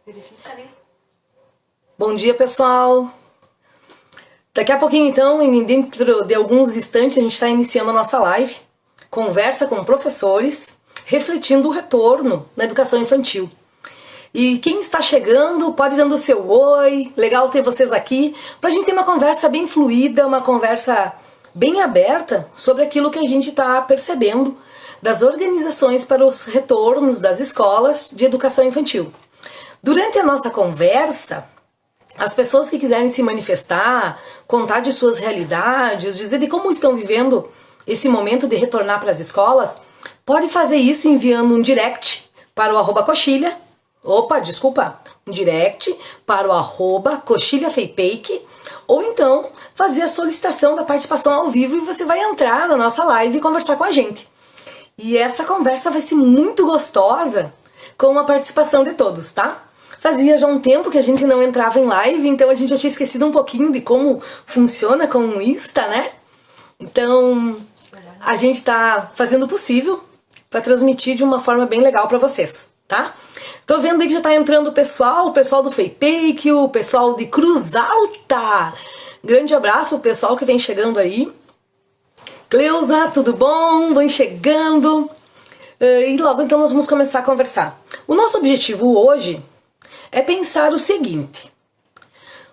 Verifica, né? Bom dia, pessoal! Daqui a pouquinho, então, dentro de alguns instantes, a gente está iniciando a nossa live, conversa com professores, refletindo o retorno na educação infantil. E quem está chegando, pode ir dando o seu oi, legal ter vocês aqui, para a gente ter uma conversa bem fluida, uma conversa bem aberta sobre aquilo que a gente está percebendo das organizações para os retornos das escolas de educação infantil. Durante a nossa conversa, as pessoas que quiserem se manifestar, contar de suas realidades, dizer de como estão vivendo esse momento de retornar para as escolas, pode fazer isso enviando um direct para o @coxilha. Um direct para o @coxilhafeipake, ou então fazer a solicitação da participação ao vivo e você vai entrar na nossa live e conversar com a gente. E essa conversa vai ser muito gostosa com a participação de todos, tá? Fazia já um tempo que a gente não entrava em live, então a gente já tinha esquecido um pouquinho de como funciona com o Insta, né? Então, a gente tá fazendo o possível para transmitir de uma forma bem legal para vocês, tá? Tô vendo aí que já tá entrando o pessoal do Feipake, o pessoal de Cruz Alta. Grande abraço, o pessoal que vem chegando aí. Cleusa, tudo bom? Vem chegando. E logo então nós vamos começar a conversar. O nosso objetivo hoje é pensar o seguinte.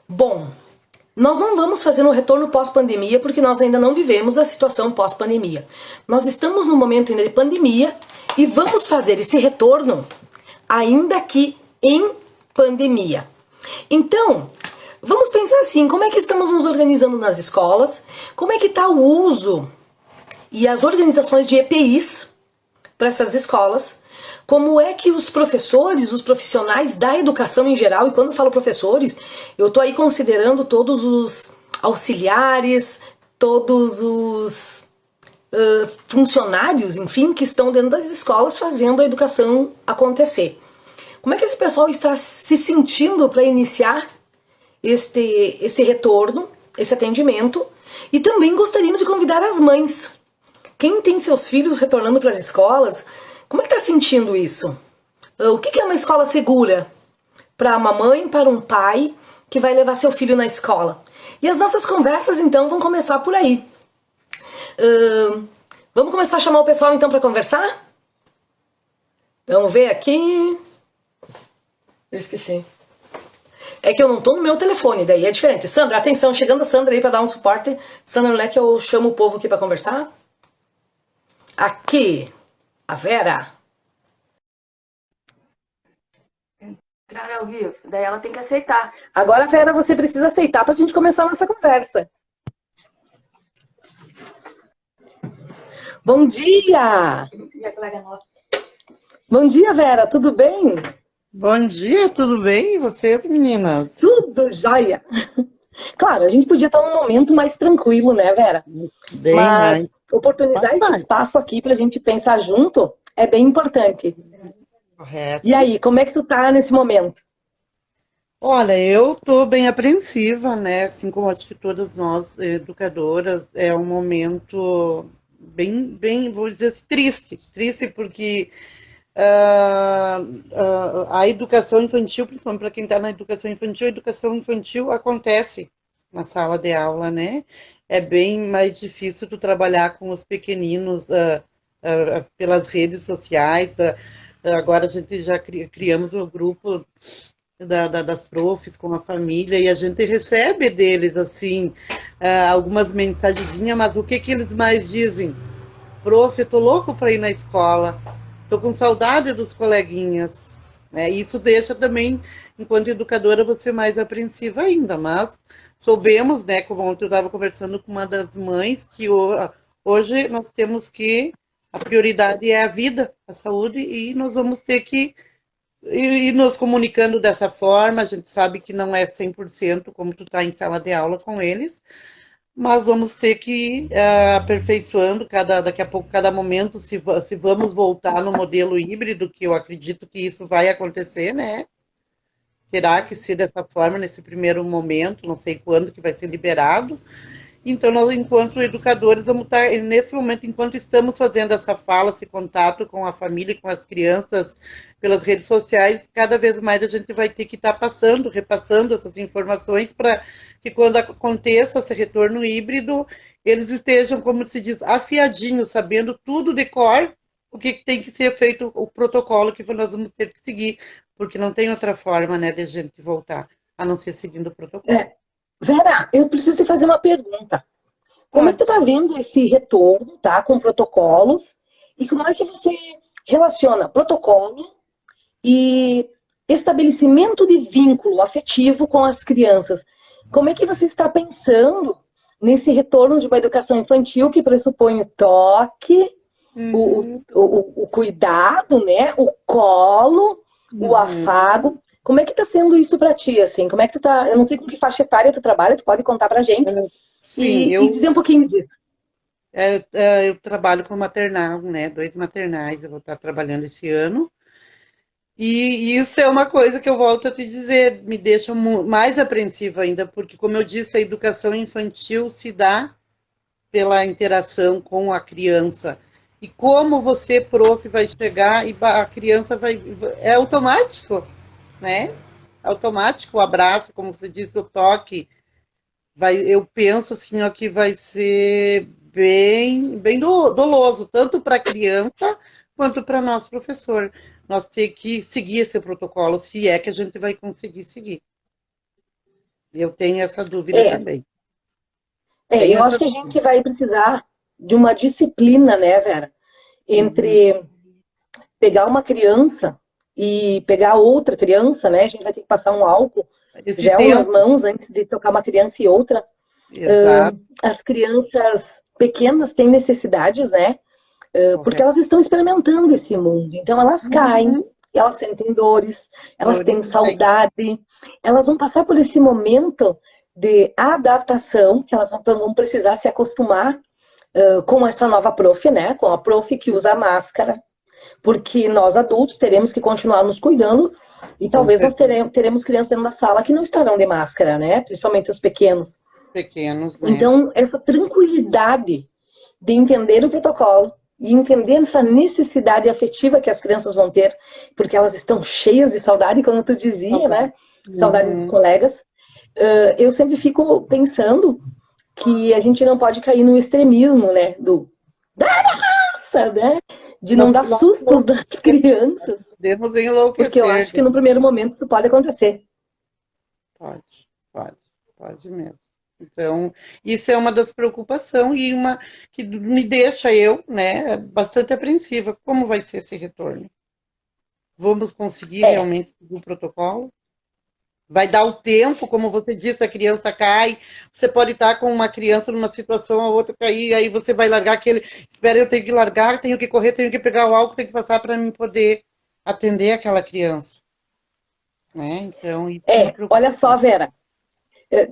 Bom, nós não vamos fazer um retorno pós-pandemia porque nós ainda não vivemos a situação pós-pandemia. Nós estamos no momento ainda de pandemia e vamos fazer esse retorno ainda que em pandemia. Então, vamos pensar assim, como é que estamos nos organizando nas escolas? Como é que está o uso e as organizações de EPIs para essas escolas? Como é que os professores, os profissionais da educação em geral, e quando eu falo professores, eu estou aí considerando todos os auxiliares, todos os funcionários, enfim, que estão dentro das escolas fazendo a educação acontecer. Como é que esse pessoal está se sentindo para iniciar esse retorno, esse atendimento? E também gostaríamos de convidar as mães. Quem tem seus filhos retornando para as escolas, como é que está sentindo isso? O que é uma escola segura para uma mãe, para um pai que vai levar seu filho na escola? E as nossas conversas então vão começar por aí. Vamos começar a chamar o pessoal então para conversar? Vamos ver aqui. Eu esqueci. É que eu não tô no meu telefone, daí é diferente. Sandra, atenção, chegando a Sandra aí para dar um suporte. Sandra, não é que eu chamo o povo aqui para conversar? Aqui, a Vera. Entrar ao vivo. Daí ela tem que aceitar. Agora, Vera, você precisa aceitar pra gente começar a nossa conversa. Bom dia! Minha colega nova. Bom dia, Vera, tudo bem? Bom dia, tudo bem? E vocês, meninas? Tudo jóia! Claro, a gente podia estar num momento mais tranquilo, né, Vera? Bem Mas mais. oportunizar esse Bastante. espaço aqui pra gente pensar junto é bem importante. E Correto. aí, como é que tu tá nesse momento? Olha, eu tô bem apreensiva, né? Assim como acho que todas nós, educadoras, é um momento bem, vou dizer, triste. Triste porque a educação infantil, principalmente para quem está na educação infantil, a educação infantil acontece na sala de aula, né? É bem mais difícil tu trabalhar com os pequeninos pelas redes sociais. Agora a gente já criamos o grupo das profs com a família e a gente recebe deles, assim, algumas mensagenzinhas, mas o que que eles mais dizem? Prof, eu tô louco para ir na escola, tô com saudade dos coleguinhas, né? Isso deixa também, enquanto educadora, você mais apreensiva ainda, mas soubemos, né, como ontem eu estava conversando com uma das mães, que hoje nós temos que, a prioridade é a vida, a saúde, e nós vamos ter que ir nos comunicando dessa forma. A gente sabe que não é 100% como tu tá em sala de aula com eles, mas vamos ter que ir aperfeiçoando daqui a pouco, cada momento, se vamos voltar no modelo híbrido, que eu acredito que isso vai acontecer, né? Terá que ser dessa forma nesse primeiro momento, não sei quando que vai ser liberado. Então, nós, enquanto educadores, vamos estar, nesse momento, enquanto estamos fazendo essa fala, esse contato com a família e com as crianças pelas redes sociais, cada vez mais a gente vai ter que estar passando, repassando essas informações para que quando aconteça esse retorno híbrido, eles estejam, como se diz, afiadinhos, sabendo tudo de cor, o que tem que ser feito, o protocolo que nós vamos ter que seguir, porque não tem outra forma, né, de a gente voltar, a não ser seguindo o protocolo. Vera, eu preciso te fazer uma pergunta. Como é que tu Pode. tá vendo esse retorno, tá, com protocolos? E como é que você relaciona protocolo e estabelecimento de vínculo afetivo com as crianças? Como é que você está pensando nesse retorno de uma educação infantil que pressupõe o toque, o cuidado, né, o colo, o afago? Como é que tá sendo isso para ti, assim? Como é que tu tá? Eu não sei com que faixa etária tu trabalha, tu pode contar pra gente Sim, e dizer um pouquinho disso. eu trabalho com maternal, né? 2 maternais, eu vou estar trabalhando esse ano. E isso é uma coisa que eu volto a te dizer, me deixa mais apreensiva ainda, porque, como eu disse, a educação infantil se dá pela interação com a criança. E como você, prof, vai chegar e a criança vai. É automático, né? Automático o abraço, como você disse, o toque. Eu penso assim, ó, que vai ser bem doloso, tanto para a criança quanto para nós, professor. Nós temos que seguir esse protocolo, se é que a gente vai conseguir seguir. Eu tenho essa dúvida É, também. Tenho eu acho essa que a gente vai precisar de uma disciplina, né, Vera? Entre pegar uma criança e pegar outra criança, né? A gente vai ter que passar um álcool esse gel nas tempo, mãos antes de tocar uma criança e outra. exato, As crianças pequenas têm necessidades, né? Porque correto. elas estão experimentando esse mundo. Então elas caem, elas sentem dores, elas têm saudade, elas vão passar por esse momento de adaptação, que elas vão precisar se acostumar com essa nova prof, né? Com a prof que usa máscara, porque nós adultos teremos que continuar nos cuidando e Com talvez nós certeza. teremos crianças dentro da sala que não estarão de máscara, né? Principalmente os pequenos. Pequenos, né? Então, essa tranquilidade de entender o protocolo e entender essa necessidade afetiva que as crianças vão ter, porque elas estão cheias de saudade, como tu dizia, né? Saudade dos colegas. Eu sempre fico pensando que a gente não pode cair no extremismo, né? Da raça, né? De não dar sustos nas crianças, Podemos porque eu acho enlouquecer. que no primeiro momento isso pode acontecer. Pode mesmo. Então, isso é uma das preocupações e uma que me deixa eu, né, bastante apreensiva. Como vai ser esse retorno? Vamos conseguir É, realmente seguir o protocolo? Vai dar o tempo, como você disse, a criança cai. Você pode estar com uma criança numa situação, a outra cair, aí você vai largar aquele. Espera, eu tenho que largar, tenho que correr, tenho que pegar o álcool, tenho que passar para mim poder atender aquela criança. Né? Então, isso é uma olha só, preocupação. Vera,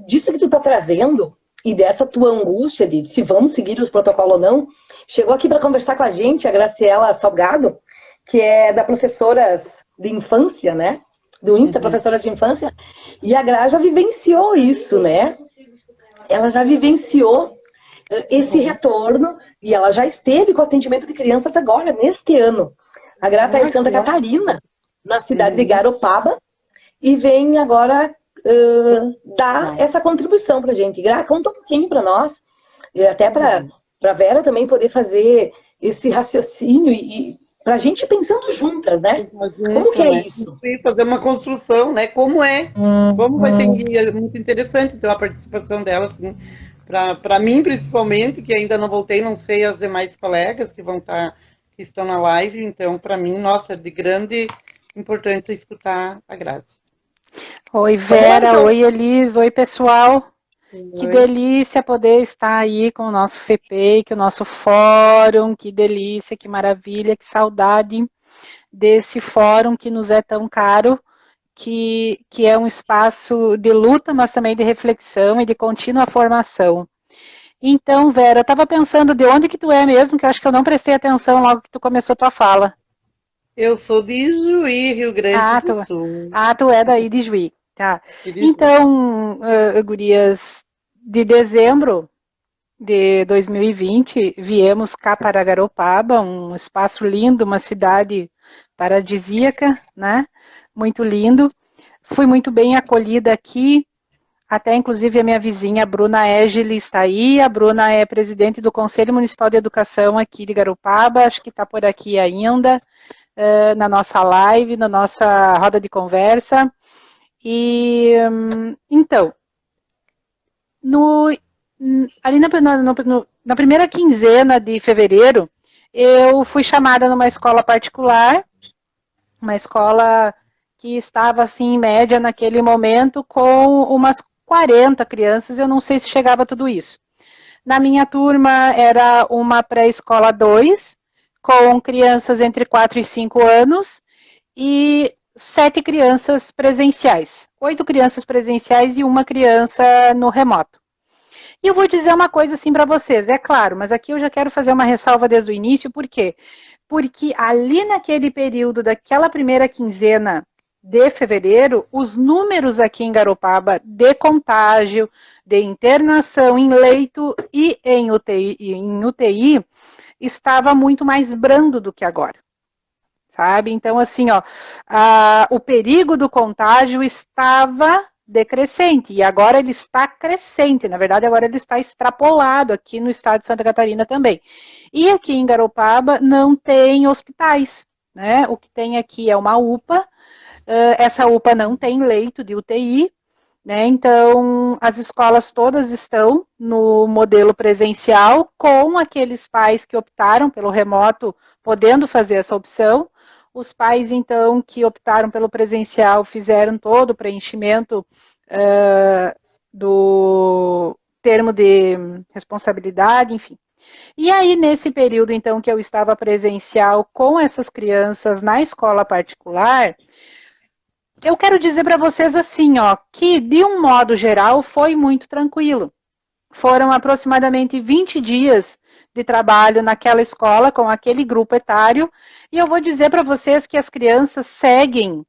disso que tu tá trazendo e dessa tua angústia de se vamos seguir os protocolos ou não, chegou aqui para conversar com a gente a Graciela Salgado, que é da Professoras de Infância, né? Do Insta Professoras de Infância, e a Gra já vivenciou isso, né? Ela já vivenciou esse retorno e ela já esteve com atendimento de crianças agora, neste ano. A Gra está em Santa Catarina, na cidade de Garopaba, e vem agora dar essa contribuição para a gente. Gra, conta um pouquinho para nós, e até para a Vera também poder fazer esse raciocínio e para a gente pensando juntas, né? Como que é isso? Fazer uma construção, né? Como é? Como vai ser? É muito interessante então a participação dela, assim, para mim principalmente, que ainda não voltei, não sei as demais colegas que vão estar, que estão na live, então para mim, nossa, é de grande importância escutar a Grazi. Oi, Vera, oi, Elis, oi, pessoal. Que delícia poder estar aí com o nosso FEPEI, com o nosso fórum, que delícia, que maravilha, que saudade desse fórum que nos é tão caro, que é um espaço de luta, mas também de reflexão e de contínua formação. Então, Vera, eu estava pensando de onde que tu é mesmo, que eu acho que eu não prestei atenção logo que tu começou tua fala. Eu sou de Juí, Rio Grande do Sul. Tu é daí de Juí. Tá. Então, gurias, de dezembro de 2020, viemos cá para Garopaba, um espaço lindo, uma cidade paradisíaca, né? Muito lindo. Fui muito bem acolhida aqui, até inclusive a minha vizinha, Bruna Egeli, está aí. A Bruna é presidente do Conselho Municipal de Educação aqui de Garopaba, acho que está por aqui ainda, na nossa live, na nossa roda de conversa. E, então, ali na primeira quinzena de fevereiro, eu fui chamada numa escola particular, uma escola que estava, assim, em média, naquele momento, com umas 40 crianças, eu não sei se chegava a tudo isso. Na minha turma, era uma pré-escola 2, com crianças entre 4 e 5 anos, e 7 crianças presenciais. 8 crianças presenciais e uma criança no remoto. E eu vou dizer uma coisa assim para vocês, é claro, mas aqui eu já quero fazer uma ressalva desde o início, por quê? Porque ali naquele período, daquela primeira quinzena de fevereiro, os números aqui em Garopaba de contágio, de internação em leito e em UTI estava muito mais brando do que agora. Sabe? Então, assim, ó, o perigo do contágio estava decrescente, e agora ele está crescente, na verdade agora ele está extrapolado aqui no estado de Santa Catarina também. E aqui em Garopaba não tem hospitais, né? O que tem aqui é uma UPA, essa UPA não tem leito de UTI, né? Então as escolas todas estão no modelo presencial, com aqueles pais que optaram pelo remoto, podendo fazer essa opção. Os pais, então, que optaram pelo presencial, fizeram todo o preenchimento do termo de responsabilidade, enfim. E aí, nesse período, então, que eu estava presencial com essas crianças na escola particular, eu quero dizer para vocês assim, ó, que de um modo geral foi muito tranquilo. Foram aproximadamente 20 dias de trabalho naquela escola, com aquele grupo etário, e eu vou dizer para vocês que as crianças seguem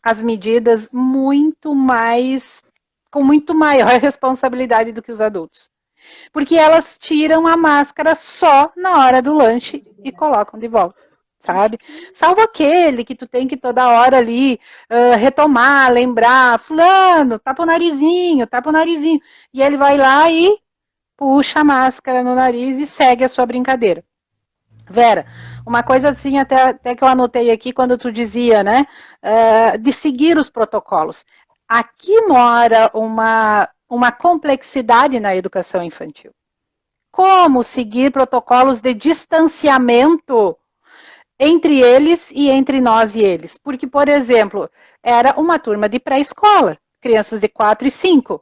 as medidas muito mais, com muito maior responsabilidade do que os adultos. Porque elas tiram a máscara só na hora do lanche e colocam de volta, sabe? Salvo aquele que tu tem que toda hora ali retomar, lembrar, fulano, tapa o narizinho, e ele vai lá e puxa a máscara no nariz e segue a sua brincadeira. Vera, uma coisa assim, até que eu anotei aqui quando tu dizia, né, de seguir os protocolos. Aqui mora uma complexidade na educação infantil. Como seguir protocolos de distanciamento entre eles e entre nós e eles? Porque, por exemplo, era uma turma de pré-escola, crianças de 4 e 5.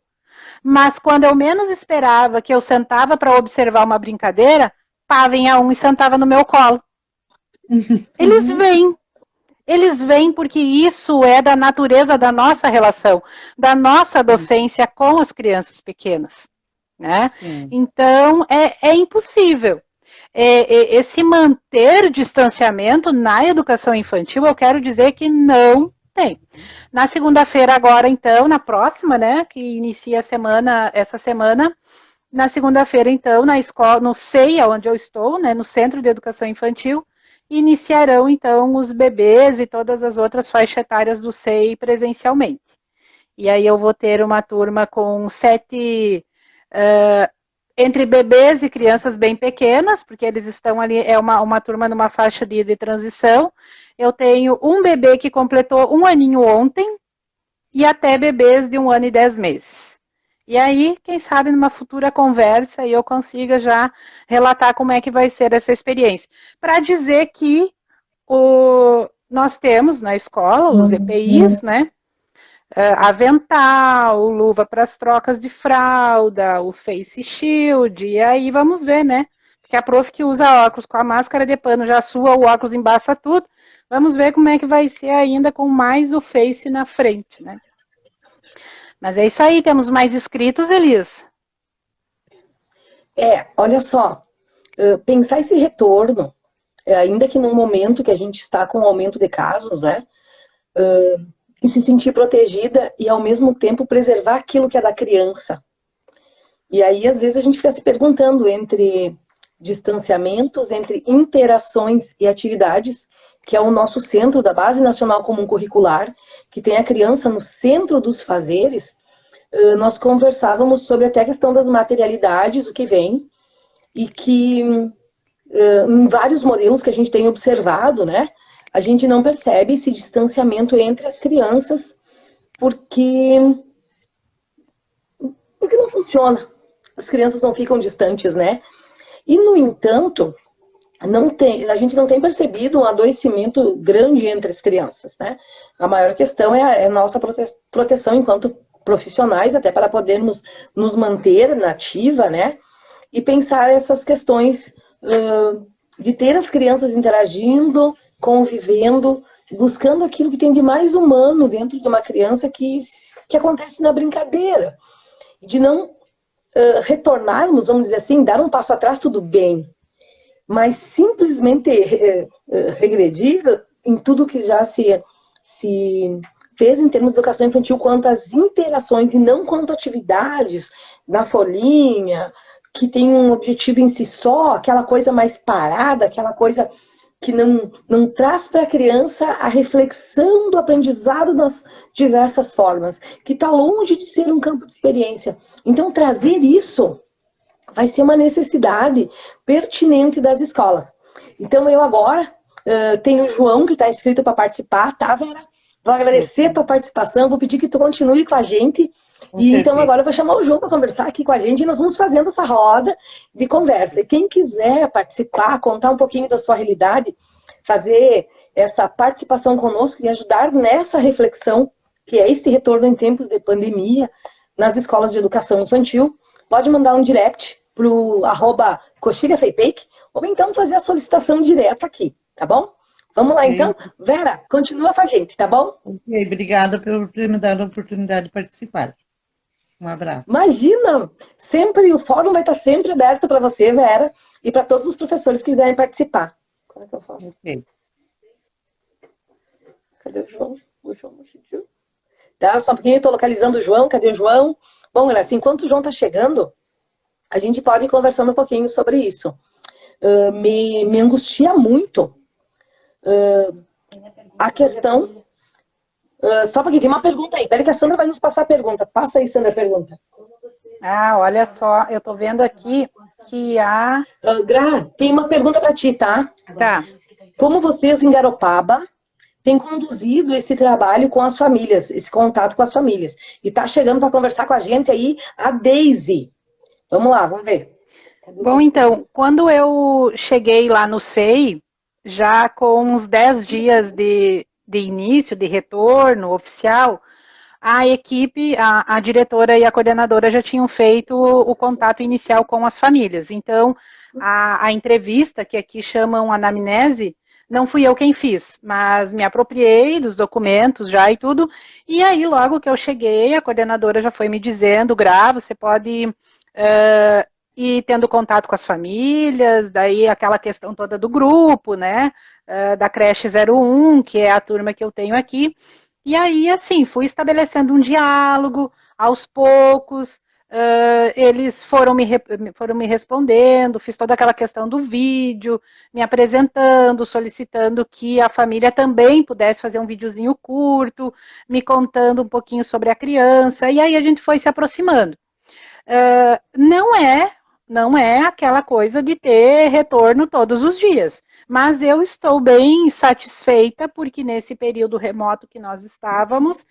Mas quando eu menos esperava, que eu sentava para observar uma brincadeira, pá, vinha um e sentava no meu colo. Eles vêm porque isso é da natureza da nossa relação, da nossa docência com as crianças pequenas, né? Então, é impossível. Esse manter distanciamento na educação infantil, eu quero dizer que não tem. Na segunda-feira agora, então, na próxima, né, que inicia essa semana, na segunda-feira, então, na escola, no CEIA, onde eu estou, né, no Centro de Educação Infantil, iniciarão, então, os bebês e todas as outras faixas etárias do SEI presencialmente. E aí eu vou ter uma turma com 7, entre bebês e crianças bem pequenas, porque eles estão ali, é uma turma numa faixa de transição. Eu tenho um bebê que completou 1 aninho ontem, e até bebês de 1 ano e 10 meses. E aí, quem sabe, numa futura conversa, eu consiga já relatar como é que vai ser essa experiência. Para dizer que nós temos na escola os EPIs, né? Avental, luva para as trocas de fralda, o face shield, e aí vamos ver, né? Porque a prof que usa óculos com a máscara de pano já sua, o óculos embaça tudo. Vamos ver como é que vai ser ainda com mais o face na frente, né? Mas é isso aí, temos mais inscritos, Elis? Olha só, pensar esse retorno, ainda que num momento que a gente está com aumento de casos, né? E se sentir protegida e, ao mesmo tempo, preservar aquilo que é da criança. E aí, às vezes, a gente fica se perguntando entre distanciamentos, entre interações e atividades, que é o nosso centro da Base Nacional Comum Curricular, que tem a criança no centro dos fazeres. Nós conversávamos sobre até a questão das materialidades, o que vem, e que em vários modelos que a gente tem observado, né, a gente não percebe esse distanciamento entre as crianças, porque não funciona. As crianças não ficam distantes, né? E, no entanto, a gente não tem percebido um adoecimento grande entre as crianças, né? A maior questão é a nossa proteção enquanto profissionais, até para podermos nos manter na ativa, né? E pensar essas questões de ter as crianças interagindo, convivendo, buscando aquilo que tem de mais humano dentro de uma criança que acontece na brincadeira. De não retornarmos, vamos dizer assim, dar um passo atrás, tudo bem, mas simplesmente regredir em tudo que já se fez em termos de educação infantil quanto às interações e não quanto atividades na folhinha, que tem um objetivo em si só, aquela coisa mais parada, aquela coisa que não traz para a criança a reflexão do aprendizado das diversas formas, que está longe de ser um campo de experiência. Então, trazer isso vai ser uma necessidade pertinente das escolas. Então, eu agora tenho o João, que está inscrito para participar, tá, Vera? Vou agradecer a tua participação, vou pedir que tu continue com a gente. Então, agora eu vou chamar o João para conversar aqui com a gente e nós vamos fazendo essa roda de conversa. E quem quiser participar, contar um pouquinho da sua realidade, fazer essa participação conosco e ajudar nessa reflexão, que é esse retorno em tempos de pandemia nas escolas de educação infantil, pode mandar um direct para o @coxilhafeipeic ou então fazer a solicitação direta aqui, tá bom? Vamos lá, então. Vera, continua com a gente, tá bom? Ok, obrigada por ter me dado a oportunidade de participar. Um abraço. Imagina! Sempre, o fórum vai estar sempre aberto para você, Vera, e para todos os professores que quiserem participar. Como é que eu falo? Ok. Cadê o João? O João não chegou. Tá, só um pouquinho, eu estou localizando o João. Cadê o João? Bom, assim, enquanto o João está chegando, a gente pode ir conversando um pouquinho sobre isso. Me angustia muito a questão... só porque tem uma pergunta aí. Peraí que a Sandra vai nos passar a pergunta. Passa aí, Sandra, a pergunta. Ah, olha só, eu tô vendo aqui que a... Gra, tem uma pergunta para ti, tá? Tá. Como vocês em Garopaba têm conduzido esse trabalho com as famílias, esse contato com as famílias? E tá chegando para conversar com a gente aí a Daisy. Vamos lá, vamos ver. Bom, então, quando eu cheguei lá no SEI, já com uns 10 dias de início, de retorno oficial, a equipe, a diretora e a coordenadora já tinham feito o contato inicial com as famílias. Então, a entrevista, que aqui chamam anamnese, não fui eu quem fiz, mas me apropriei dos documentos já e tudo. E aí, logo que eu cheguei, a coordenadora já foi me dizendo, Gra, você pode ir tendo contato com as famílias, daí aquela questão toda do grupo, né, da creche 01, que é a turma que eu tenho aqui. E aí, assim, fui estabelecendo um diálogo, aos poucos, eles foram me respondendo, fiz toda aquela questão do vídeo, me apresentando, solicitando que a família também pudesse fazer um videozinho curto, me contando um pouquinho sobre a criança, e aí a gente foi se aproximando. Não é aquela coisa de ter retorno todos os dias, mas eu estou bem satisfeita porque nesse período remoto que nós estávamos,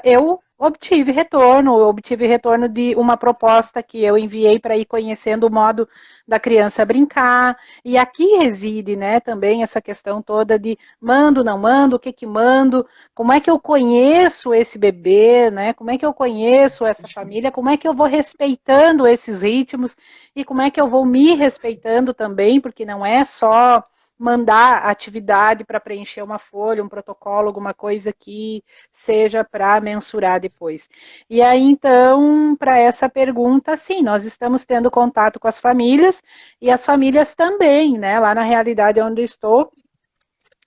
eu obtive retorno de uma proposta que eu enviei para ir conhecendo o modo da criança brincar, e aqui reside, né, também essa questão toda de mando, não mando, o que mando, como é que eu conheço esse bebê, né, como é que eu conheço essa família, como é que eu vou respeitando esses ritmos, e como é que eu vou me respeitando também, porque não é só mandar atividade para preencher uma folha, um protocolo, alguma coisa que seja para mensurar depois. E aí, então, para essa pergunta, sim, nós estamos tendo contato com as famílias, e as famílias também, né, lá na realidade onde eu estou,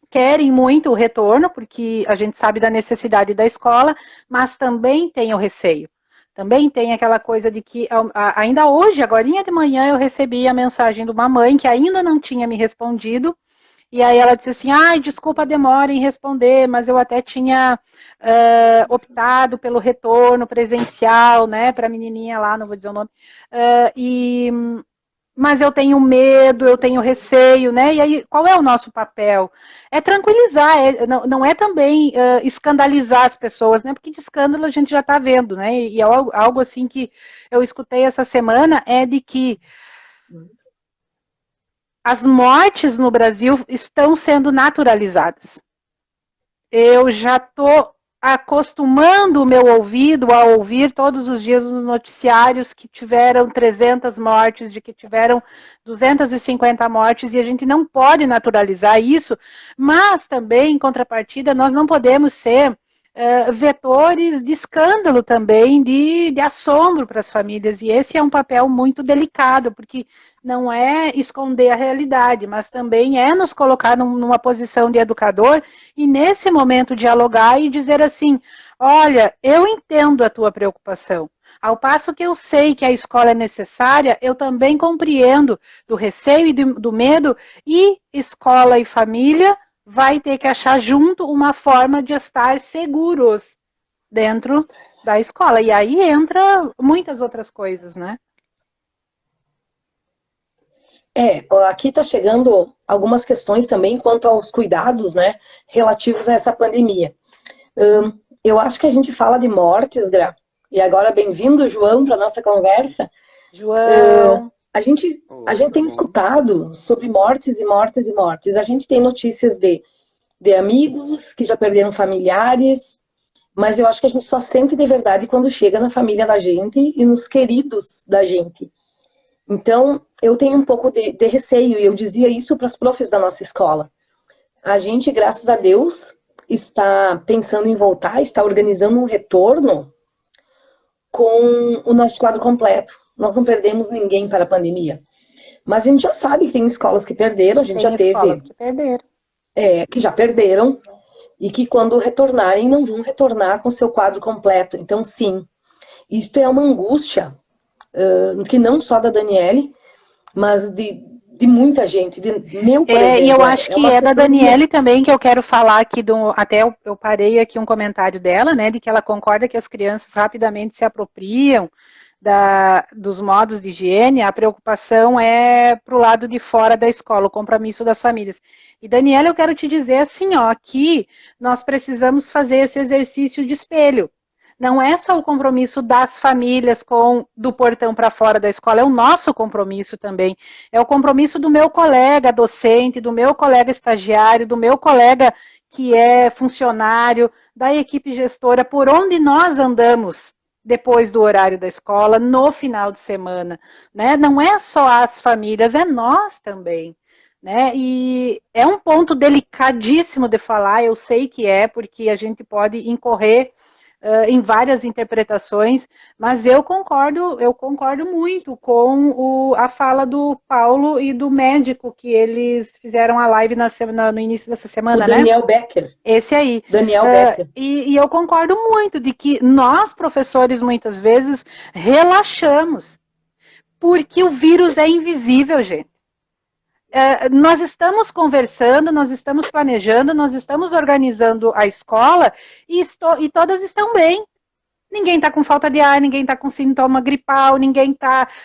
querem muito o retorno, porque a gente sabe da necessidade da escola, mas também tem o receio. também tem aquela coisa de que ainda hoje, agorinha de manhã, eu recebi a mensagem de uma mãe que ainda não tinha me respondido, e aí ela disse assim, ai, desculpa a demora em responder, mas eu até tinha optado pelo retorno presencial, né, para a menininha lá, não vou dizer o nome, mas eu tenho medo, eu tenho receio, né? E aí, qual é o nosso papel? É tranquilizar, não é também escandalizar as pessoas, né? Porque de escândalo a gente já está vendo, né? E algo assim que eu escutei essa semana é de que as mortes no Brasil estão sendo naturalizadas. Eu já estou acostumando o meu ouvido a ouvir todos os dias nos noticiários que tiveram 300 mortes, de que tiveram 250 mortes, e a gente não pode naturalizar isso, mas também, em contrapartida, nós não podemos ser vetores de escândalo também, de assombro para as famílias, e esse é um papel muito delicado, porque não é esconder a realidade, mas também é nos colocar numa posição de educador e nesse momento dialogar e dizer assim, olha, eu entendo a tua preocupação, ao passo que eu sei que a escola é necessária, eu também compreendo do receio e do medo, e escola e família vai ter que achar junto uma forma de estar seguros dentro da escola. E aí entra muitas outras coisas, né? Aqui está chegando algumas questões também quanto aos cuidados, né, relativos a essa pandemia. Eu acho que a gente fala de mortes, Gra, e agora bem-vindo, João, para a nossa conversa. João... A gente tem escutado sobre mortes e mortes e mortes. A gente tem notícias de amigos que já perderam familiares, mas eu acho que a gente só sente de verdade quando chega na família da gente e nos queridos da gente. Então, eu tenho um pouco de receio, e eu dizia isso para os profs da nossa escola. A gente, graças a Deus, está pensando em voltar, está organizando um retorno com o nosso quadro completo. Nós não perdemos ninguém para a pandemia. Mas a gente já sabe que tem escolas que perderam, a gente já teve... Tem escolas que perderam. Que já perderam, e que quando retornarem, não vão retornar com seu quadro completo. Então, sim, isto é uma angústia, que não só da Daniele, mas de muita gente, de meu, por exemplo. E eu acho que é da Daniele também, que eu quero falar aqui, até eu parei aqui um comentário dela, né, de que ela concorda que as crianças rapidamente se apropriam dos modos de higiene, a preocupação é para o lado de fora da escola, o compromisso das famílias. E, Daniela, eu quero te dizer assim, ó, que nós precisamos fazer esse exercício de espelho. Não é só o compromisso das famílias do portão para fora da escola, é o nosso compromisso também. É o compromisso do meu colega docente, do meu colega estagiário, do meu colega que é funcionário, da equipe gestora, por onde nós andamos depois do horário da escola, no final de semana, né? Não é só as famílias, é nós também, né? E é um ponto delicadíssimo de falar, eu sei que é, porque a gente pode incorrer em várias interpretações, mas eu concordo muito com a fala do Paulo e do médico que eles fizeram a live no início dessa semana, o Daniel Becker. Esse aí. Daniel Becker. E eu concordo muito de que nós, professores, muitas vezes relaxamos, porque o vírus é invisível, gente. Nós estamos conversando, nós estamos planejando, nós estamos organizando a escola e todas estão bem. Ninguém está com falta de ar, ninguém está com sintoma gripal,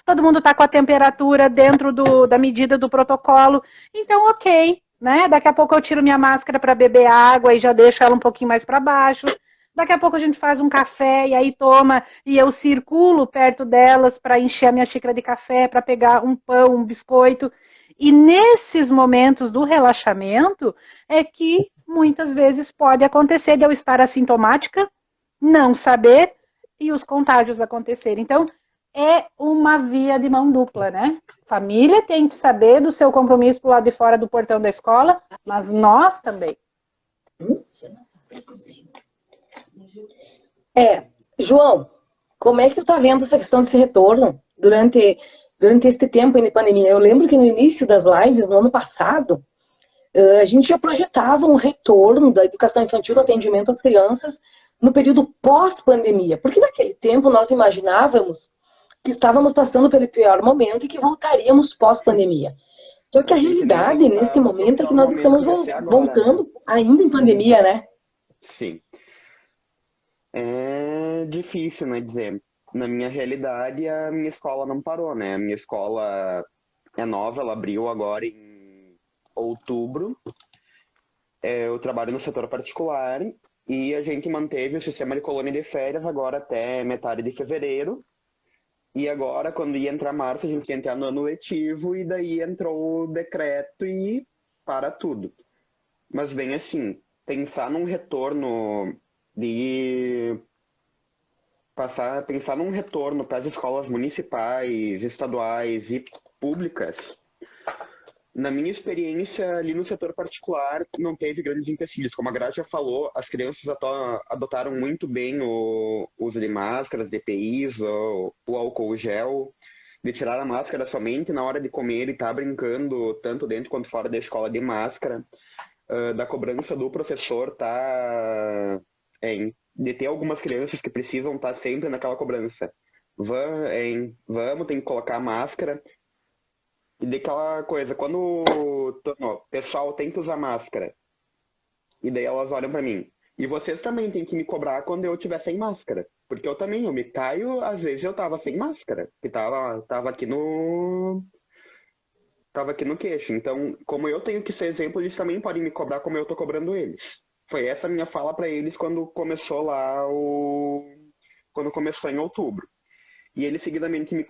todo mundo está com a temperatura dentro da medida do protocolo. Então, ok, né? Daqui a pouco eu tiro minha máscara para beber água e já deixo ela um pouquinho mais para baixo. Daqui a pouco a gente faz um café e aí toma, e eu circulo perto delas para encher a minha xícara de café, para pegar um pão, um biscoito. E nesses momentos do relaxamento é que muitas vezes pode acontecer de eu estar assintomática, não saber e os contágios acontecerem. Então, é uma via de mão dupla, né? Família tem que saber do seu compromisso pro lado de fora do portão da escola, mas nós também. João, como é que tu tá vendo essa questão desse retorno durante este tempo de pandemia? Eu lembro que no início das lives, no ano passado, a gente já projetava um retorno da educação infantil, do atendimento às crianças, no período pós-pandemia, porque naquele tempo nós imaginávamos que estávamos passando pelo pior momento e que voltaríamos pós-pandemia. Só que a A gente nem realidade neste imaginava que o momento é que pior nós momento estamos ia ser agora, né? voltando ainda em pandemia, né? Sim. É difícil, né, dizer. Na minha realidade, a minha escola não parou, né? A minha escola é nova, ela abriu agora em outubro. Eu trabalho no setor particular e a gente manteve o sistema de colônia de férias agora até metade de fevereiro. E agora, quando ia entrar março, a gente ia entrar no ano letivo e daí entrou o decreto e para tudo. Mas bem assim, pensar num retorno de pensar num retorno para as escolas municipais, estaduais e públicas, na minha experiência ali no setor particular, não teve grandes empecilhos. Como a Graça já falou, as crianças adotaram muito bem o uso de máscaras, de EPIs, o álcool gel, de tirar a máscara somente na hora de comer e estar brincando tanto dentro quanto fora da escola de máscara, da cobrança do professor de ter algumas crianças que precisam estar sempre naquela cobrança. Vamos, tem que colocar a máscara. E daquela coisa, quando o pessoal tem que usar máscara, e daí elas olham pra mim, e vocês também têm que me cobrar quando eu estiver sem máscara. Porque eu me caio, às vezes eu tava sem máscara, que tava aqui no queixo. Então, como eu tenho que ser exemplo, eles também podem me cobrar como eu tô cobrando eles. Foi essa a minha fala pra eles quando começou em outubro. E eles seguidamente me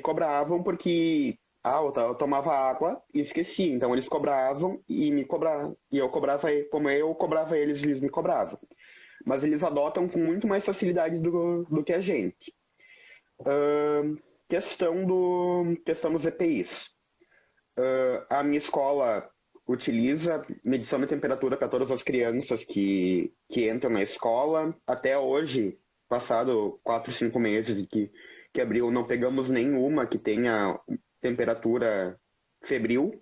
cobravam porque eu tomava água e esquecia. Então eles cobravam e me cobravam. E eu cobrava, como eu cobrava eles, eles me cobravam. Mas eles adotam com muito mais facilidade do que a gente. Questão dos EPIs. A minha escola utiliza medição de temperatura para todas as crianças que entram na escola. Até hoje, passado 4, 5 meses que abriu, não pegamos nenhuma que tenha temperatura febril.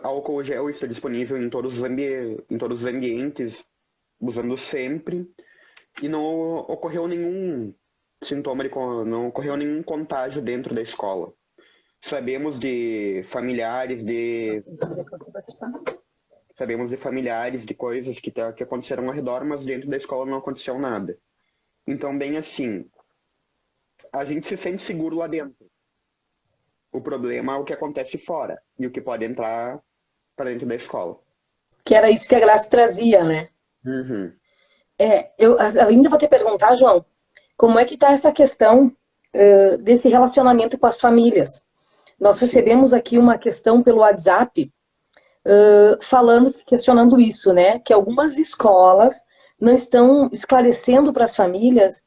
Álcool gel está disponível em todos os ambientes, usando sempre. E não ocorreu nenhum sintoma, não ocorreu nenhum contágio dentro da escola. Sabemos de familiares, de coisas que aconteceram ao redor, mas dentro da escola não aconteceu nada. Então, bem assim, a gente se sente seguro lá dentro. O problema é o que acontece fora e o que pode entrar para dentro da escola. Que era isso que a Graça trazia, né? Uhum. Eu ainda vou te perguntar, João, como é que está essa questão desse relacionamento com as famílias? Nós recebemos aqui uma questão pelo WhatsApp questionando isso, né? Que algumas escolas não estão esclarecendo para as famílias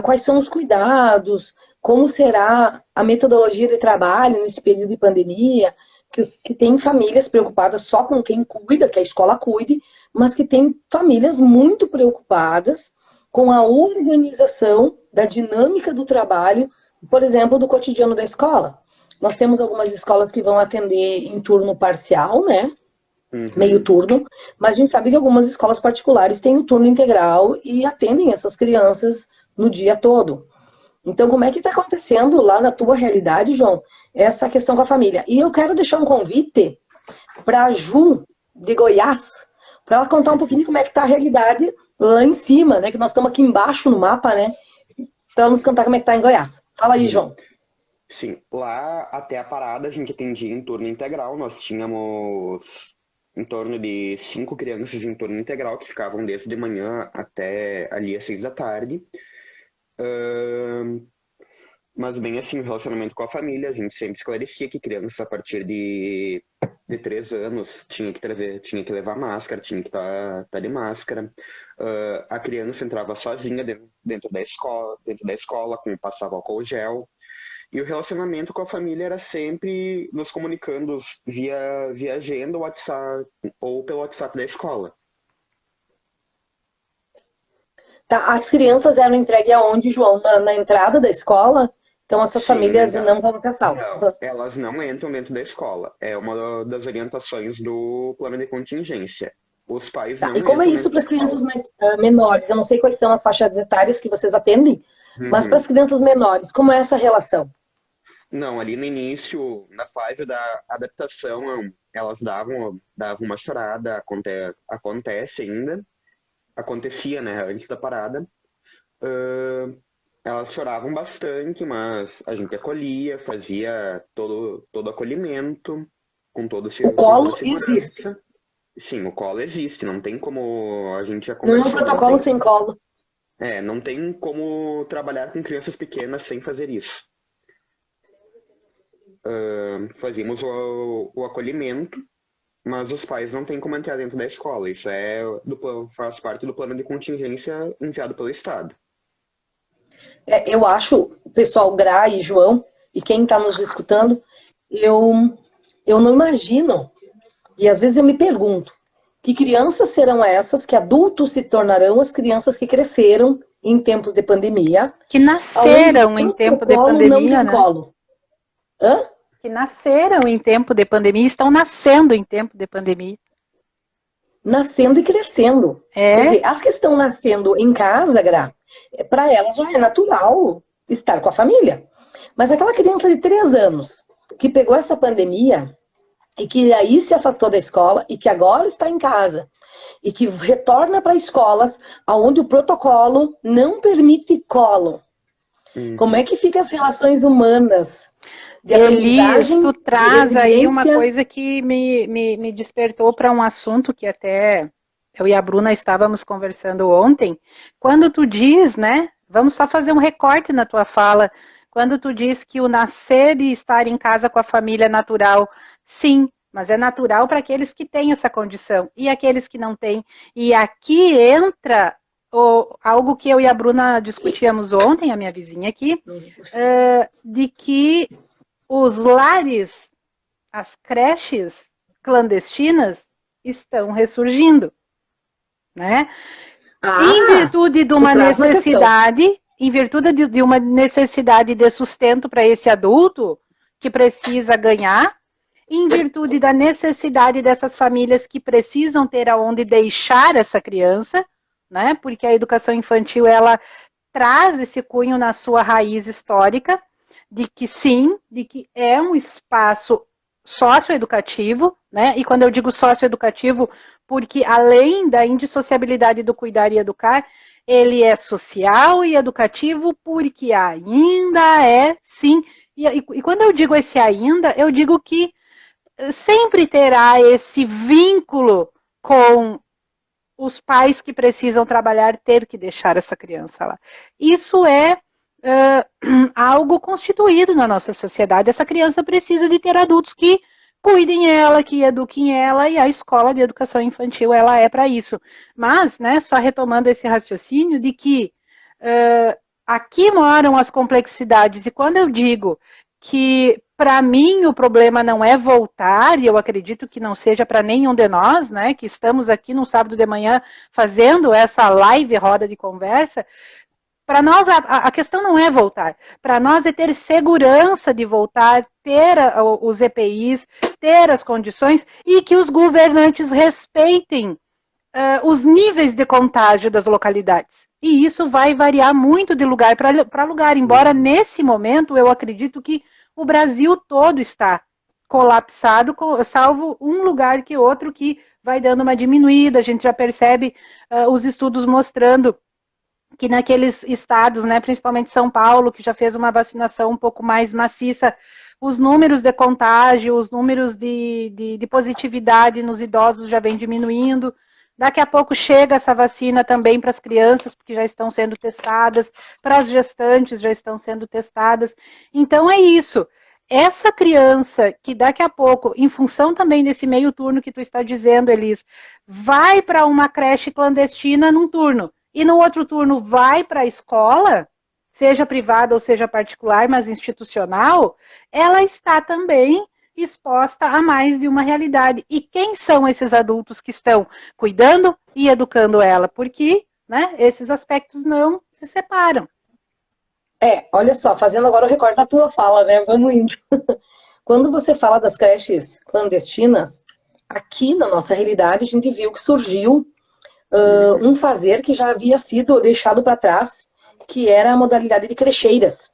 quais são os cuidados, como será a metodologia de trabalho nesse período de pandemia, que tem famílias preocupadas só com quem cuida, que a escola cuide, mas que tem famílias muito preocupadas com a organização da dinâmica do trabalho, por exemplo, do cotidiano da escola. Nós temos algumas escolas que vão atender em turno parcial, né? Uhum. Meio turno, mas a gente sabe que algumas escolas particulares têm o turno integral e atendem essas crianças no dia todo. Então, como é que está acontecendo lá na tua realidade, João, essa questão com a família? E eu quero deixar um convite para a Ju, de Goiás, para ela contar um pouquinho como é que está a realidade lá em cima, né? Que nós estamos aqui embaixo no mapa, né? Para ela nos contar como é que está em Goiás. Fala aí, João. Sim, lá até a parada a gente atendia em turno integral. Nós tínhamos em torno de 5 crianças em turno integral que ficavam desde de manhã até ali às 6 da tarde. Mas bem assim, o relacionamento com a família, a gente sempre esclarecia que crianças a partir de 3 anos tinha que levar máscara, tinha que estar de máscara. A criança entrava sozinha dentro da escola, passava álcool gel. E o relacionamento com a família era sempre nos comunicando via agenda, WhatsApp ou pelo WhatsApp da escola. Tá, as crianças eram entregues aonde, João? Na entrada da escola? Então essas Sim, famílias não vão ter sala. Não, elas não entram dentro da escola. É uma das orientações do plano de contingência. Os pais Tá, não e como é entram isso nesse... para as crianças menores? Eu não sei quais são as faixas etárias que vocês atendem, mas para Uhum. as crianças menores, como é essa relação? Não, ali no início, na fase da adaptação, elas davam uma chorada, acontece ainda, acontecia, né, antes da parada. Ahn, Elas choravam bastante, mas a gente acolhia, fazia todo acolhimento, O com toda colo existe. segurança. Sim, o colo existe, não tem como a gente já Não é um conversou, não protocolo tem, sem colo. não tem como trabalhar com crianças pequenas sem fazer isso. Fazíamos o acolhimento, mas os pais não têm como entrar dentro da escola. Isso faz parte do plano de contingência enviado pelo Estado. Eu acho, pessoal, Gra e João, e quem está nos escutando, eu não imagino, e às vezes eu me pergunto, que crianças serão essas, que adultos se tornarão as crianças que cresceram em tempos de pandemia, Que nasceram em tempo de protocolo não pandemia, tem né? colo. Hã? Que nasceram em tempo de pandemia, estão nascendo em tempo de pandemia. Nascendo e crescendo. Quer dizer, as que estão nascendo em casa, Gra, para elas já é natural estar com a família. Mas aquela criança de 3 anos que pegou essa pandemia e que aí se afastou da escola e que agora está em casa e que retorna para escolas onde o protocolo não permite colo. Como é que ficam as relações humanas de Elis, aprendizagem, tu de traz aí uma resiliência? coisa que me despertou para um assunto que até eu e a Bruna estávamos conversando ontem. Quando tu diz, né? Vamos só fazer um recorte na tua fala. Quando tu diz que o nascer e estar em casa com a família é natural, sim, mas é natural para aqueles que têm essa condição e aqueles que não têm. E aqui entra algo que eu e a Bruna discutíamos ontem, a minha vizinha aqui, de que os lares, as creches clandestinas estão ressurgindo, né? Em virtude de uma necessidade, em virtude de uma necessidade de sustento para esse adulto que precisa ganhar, em virtude da necessidade dessas famílias que precisam ter aonde deixar essa criança, né? Porque a educação infantil ela traz esse cunho na sua raiz histórica de que sim, de que é um espaço socioeducativo, né? E quando eu digo socioeducativo, porque além da indissociabilidade do cuidar e educar, ele é social e educativo porque ainda é, sim. E quando eu digo esse ainda, eu digo que sempre terá esse vínculo com os pais que precisam trabalhar, ter que deixar essa criança lá. Isso é algo constituído na nossa sociedade. Essa criança precisa de ter adultos que cuidem ela, que eduquem ela, e a escola de educação infantil ela é para isso. Mas, né, só retomando esse raciocínio de que aqui moram as complexidades, e quando eu digo que para mim o problema não é voltar, e eu acredito que não seja para nenhum de nós, né, que estamos aqui no sábado de manhã fazendo essa live roda de conversa, para nós a questão não é voltar, para nós é ter segurança de voltar, ter os EPIs, ter as condições e que os governantes respeitem os níveis de contágio das localidades. E isso vai variar muito de lugar para lugar, embora nesse momento eu acredito que o Brasil todo está colapsado, salvo um lugar que outro que vai dando uma diminuída. A gente já percebe os estudos mostrando que naqueles estados, né, principalmente São Paulo, que já fez uma vacinação um pouco mais maciça, os números de contágio, os números de positividade nos idosos já vem diminuindo. Daqui a pouco chega essa vacina também para as crianças, porque já estão sendo testadas, para as gestantes já estão sendo testadas. Então é isso. Essa criança que daqui a pouco, em função também desse meio turno que tu está dizendo, Elis, vai para uma creche clandestina num turno, e no outro turno vai para a escola, seja privada ou seja particular, mas institucional, ela está também exposta a mais de uma realidade. E quem são esses adultos que estão cuidando e educando ela? Porque, né, esses aspectos não se separam. Olha só, fazendo agora o recorte da tua fala, né? Vamos indo. Quando você fala das creches clandestinas, aqui na nossa realidade a gente viu que surgiu um fazer que já havia sido deixado para trás, que era a modalidade de crecheiras.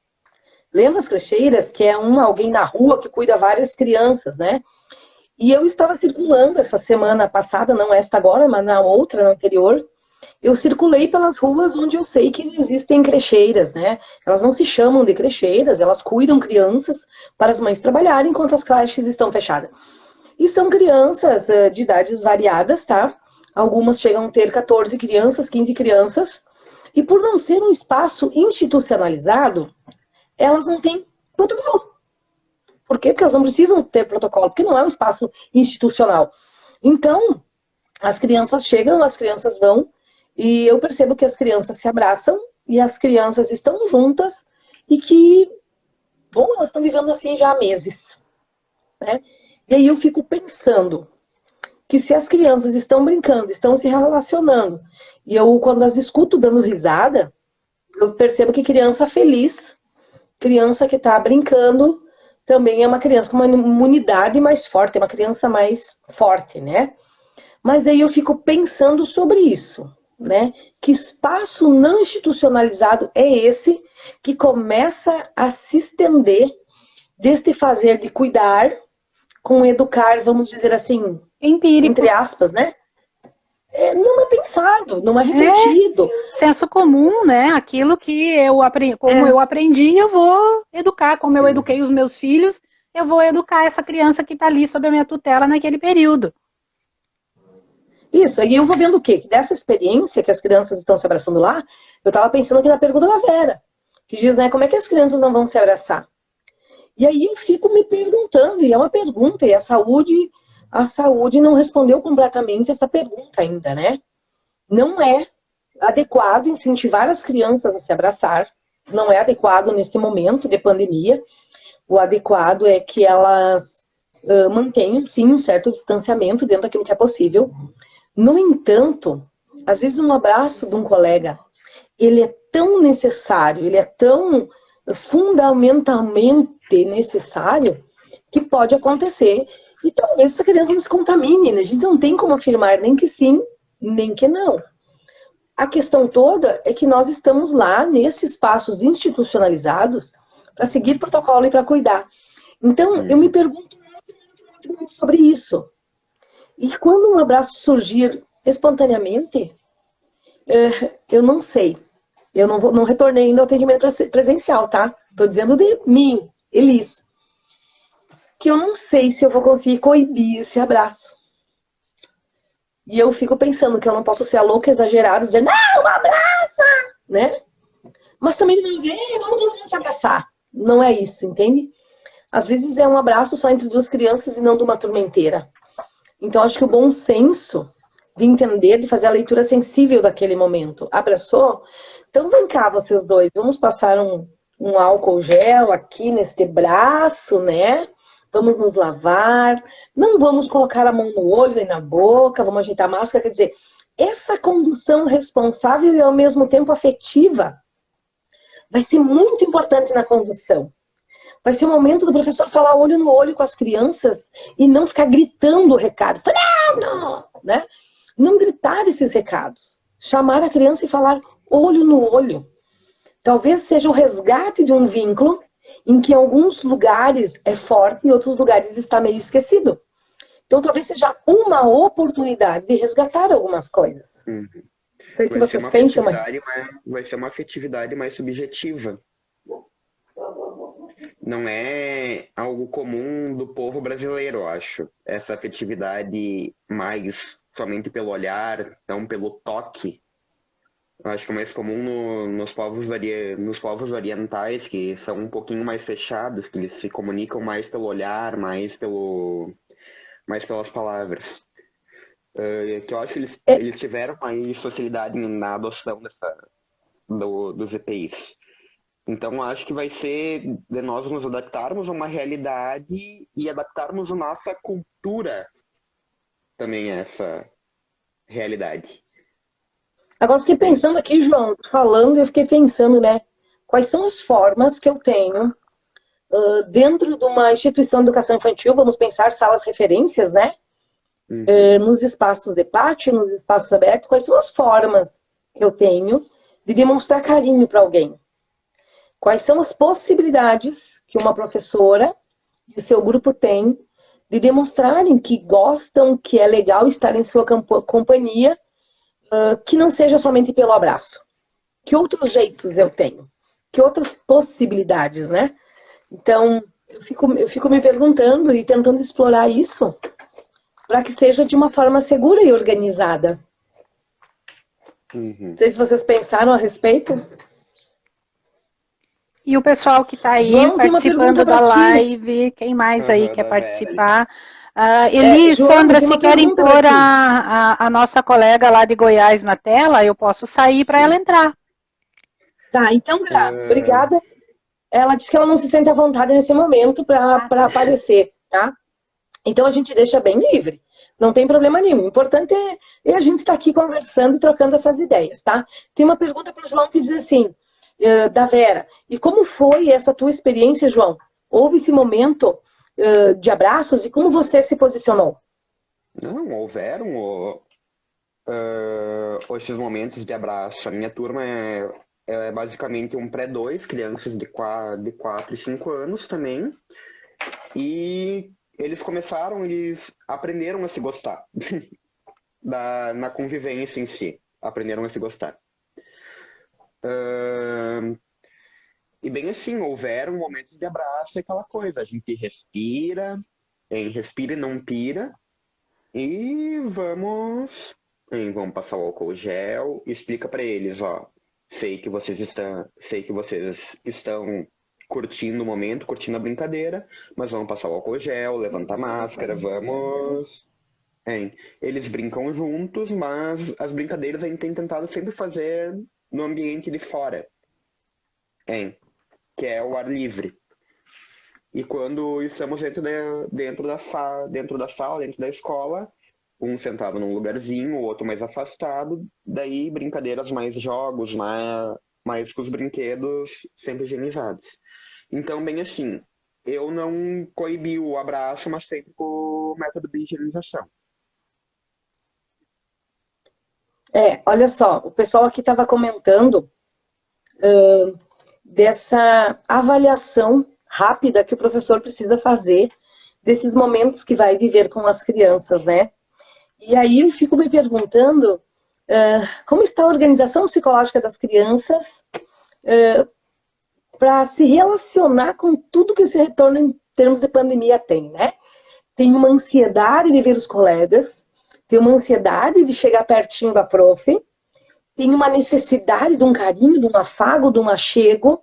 Lembra as crecheiras? Que é alguém na rua que cuida várias crianças, né? E eu estava circulando essa semana passada, não esta agora, mas na outra, na anterior, eu circulei pelas ruas onde eu sei que existem crecheiras, né? Elas não se chamam de crecheiras, elas cuidam crianças para as mães trabalharem enquanto as creches estão fechadas. E são crianças de idades variadas, tá? Algumas chegam a ter 14 crianças, 15 crianças, e por não ser um espaço institucionalizado, elas não têm protocolo. Por quê? Porque elas não precisam ter protocolo, porque não é um espaço institucional. Então, as crianças chegam, as crianças vão, e eu percebo que as crianças se abraçam, e as crianças estão juntas, e que, bom, elas estão vivendo assim já há meses, né? E aí eu fico pensando que se as crianças estão brincando, estão se relacionando, e eu, quando as escuto dando risada, eu percebo que criança feliz, criança que está brincando, também é uma criança com uma imunidade mais forte, é uma criança mais forte, né? Mas aí eu fico pensando sobre isso, né? Que espaço não institucionalizado é esse que começa a se estender deste fazer de cuidar com educar, vamos dizer assim, Empírico. entre aspas, né? Não é pensado, não é refletido. Senso comum, né? Aquilo que eu aprendi, eu aprendi, eu vou educar. Como eu eduquei os meus filhos, eu vou educar essa criança que está ali sob a minha tutela naquele período. Isso, e eu vou vendo o quê? Que dessa experiência que as crianças estão se abraçando lá, eu estava pensando aqui na pergunta da Vera, que diz, né, como é que as crianças não vão se abraçar? E aí eu fico me perguntando, e é uma pergunta, e a saúde não respondeu completamente essa pergunta ainda, né? Não é adequado incentivar as crianças a se abraçar, não é adequado neste momento de pandemia. O adequado é que elas mantenham, sim, um certo distanciamento dentro daquilo que é possível. No entanto, às vezes um abraço de um colega, ele é tão necessário, ele é tão fundamentalmente necessário, que pode acontecer. E talvez essa criança não se contamine, né? A gente não tem como afirmar nem que sim, nem que não. A questão toda é que nós estamos lá, nesses espaços institucionalizados, para seguir protocolo e para cuidar. Então, eu me pergunto muito sobre isso. E quando um abraço surgir espontaneamente, eu não sei. Eu não retornei ainda ao atendimento presencial, tá? Estou dizendo de mim, Elis. Que eu não sei se eu vou conseguir coibir esse abraço. E eu fico pensando que eu não posso ser a louca exagerada, dizer, não, abraça! Né? Mas também não dizer, vamos todo mundo se abraçar. Não é isso, entende? Às vezes é um abraço só entre duas crianças e não de uma turma inteira. Então acho que o bom senso de entender, de fazer a leitura sensível daquele momento. Abraçou? Então vem cá vocês dois, vamos passar um álcool gel aqui neste braço, né? Vamos nos lavar, não vamos colocar a mão no olho e na boca, vamos ajeitar a máscara. Quer dizer, essa condução responsável e ao mesmo tempo afetiva vai ser muito importante na condução. Vai ser o momento do professor falar olho no olho com as crianças e não ficar gritando o recado. Falando, né? Não gritar esses recados. Chamar a criança e falar olho no olho. Talvez seja o resgate de um vínculo em que em alguns lugares é forte e em outros lugares está meio esquecido. Então talvez seja uma oportunidade de resgatar algumas coisas. Sei que vocês pensam, mas... Vai ser uma afetividade mais subjetiva. Não é algo comum do povo brasileiro, eu acho. Essa afetividade mais somente pelo olhar, não pelo toque. Eu acho que é mais comum nos povos orientais, que são um pouquinho mais fechados, que eles se comunicam mais pelo olhar, mais pelas palavras. Que eu acho que eles tiveram mais facilidade na adoção dos EPIs. Então, acho que vai ser de nós nos adaptarmos a uma realidade e adaptarmos a nossa cultura também a essa realidade. Agora, eu fiquei pensando aqui, João, falando, eu fiquei pensando, né? Quais são as formas que eu tenho dentro de uma instituição de educação infantil, vamos pensar salas referências, né? nos espaços de pátio, nos espaços abertos, quais são as formas que eu tenho de demonstrar carinho para alguém? Quais são as possibilidades que uma professora e o seu grupo tem de demonstrarem que gostam, que é legal estar em sua companhia, que não seja somente pelo abraço? Que outros jeitos eu tenho? Que outras possibilidades, né? Então, eu fico me perguntando e tentando explorar isso para que seja de uma forma segura e organizada. Não sei se vocês pensaram a respeito. E o pessoal que está aí João, participando da live, quem mais aí quer participar? João, Sandra, se querem pôr a nossa colega lá de Goiás na tela, eu posso sair para ela entrar. Tá, então, obrigada. Ela disse que ela não se sente à vontade nesse momento para aparecer, tá? Então a gente deixa bem livre. Não tem problema nenhum. O importante é a gente estar aqui conversando e trocando essas ideias, tá? Tem uma pergunta para o João que diz assim, da Vera. E como foi essa tua experiência, João? Houve esse momento de abraços e como você se posicionou? Não, houveram esses momentos de abraço. A minha turma é basicamente um pré-2, crianças de 4 e 5 anos também. E eles aprenderam a se gostar na convivência em si. Aprenderam a se gostar. E bem assim, houveram momentos de abraço e aquela coisa. A gente respira e não pira. E vamos passar o álcool gel. Explica para eles, ó. Sei que vocês estão curtindo o momento, curtindo a brincadeira, mas vamos passar o álcool gel, levantar a máscara, vamos... Eles brincam juntos, mas as brincadeiras a gente tem tentado sempre fazer no ambiente de fora, que é o ar livre. E quando estamos dentro da sala, dentro da escola, um sentado num lugarzinho, o outro mais afastado, daí brincadeiras mais jogos, mais com os brinquedos sempre higienizados. Então, bem assim, eu não coibi o abraço, mas sempre com o método de higienização. Olha só, o pessoal aqui estava comentando dessa avaliação rápida que o professor precisa fazer desses momentos que vai viver com as crianças, né? E aí eu fico me perguntando como está a organização psicológica das crianças para se relacionar com tudo que esse retorno em termos de pandemia tem, né? Tem uma ansiedade de ver os colegas, tem uma ansiedade de chegar pertinho da prof, tem uma necessidade de um carinho, de um afago, de um achego,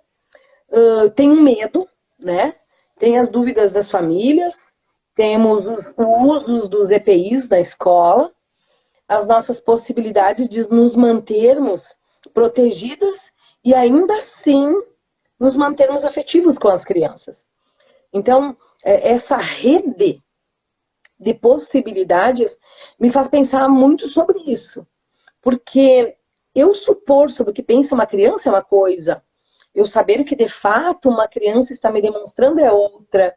tem um medo, né? Tem as dúvidas das famílias, temos os usos dos EPIs na escola, as nossas possibilidades de nos mantermos protegidas e ainda assim nos mantermos afetivos com as crianças. Então, essa rede de possibilidades me faz pensar muito sobre isso. Porque eu supor sobre o que pensa uma criança é uma coisa, eu saber o que de fato uma criança está me demonstrando é outra.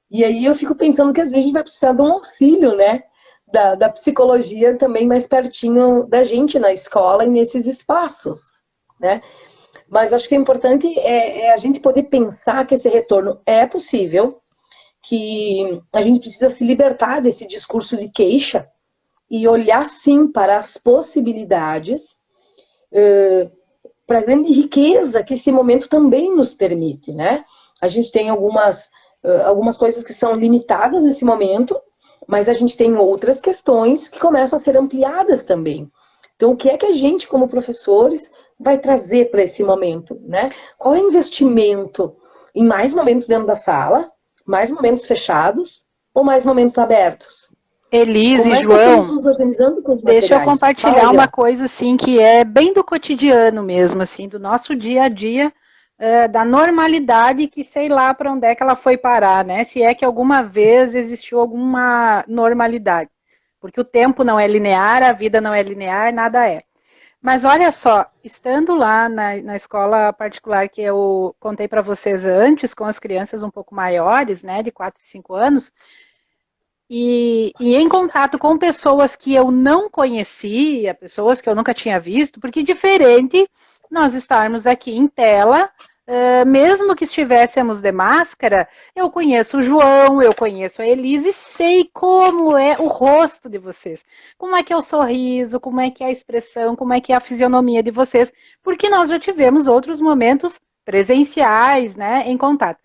E aí eu fico pensando que às vezes a gente vai precisar de um auxílio, né? Da psicologia também mais pertinho da gente na escola e nesses espaços, né? Mas acho que o importante é a gente poder pensar que esse retorno é possível, que a gente precisa se libertar desse discurso de queixa e olhar sim para as possibilidades, para a grande riqueza que esse momento também nos permite, né? A gente tem algumas coisas que são limitadas nesse momento, mas a gente tem outras questões que começam a ser ampliadas também. Então, o que é que a gente, como professores, vai trazer para esse momento, né? Qual é o investimento em mais momentos dentro da sala, mais momentos fechados ou mais momentos abertos? Elise, João, deixa eu compartilhar uma coisa assim que é bem do cotidiano mesmo, assim, do nosso dia a dia, da normalidade que sei lá para onde é que ela foi parar, né? Se é que alguma vez existiu alguma normalidade. Porque o tempo não é linear, a vida não é linear, nada é. Mas olha só, estando lá na escola particular que eu contei para vocês antes, com as crianças um pouco maiores, né, de 4 e 5 anos, e em contato com pessoas que eu não conhecia, pessoas que eu nunca tinha visto, porque diferente nós estarmos aqui em tela, mesmo que estivéssemos de máscara, eu conheço o João, eu conheço a Elise, sei como é o rosto de vocês, como é que é o sorriso, como é que é a expressão, como é que é a fisionomia de vocês, porque nós já tivemos outros momentos presenciais, né, em contato.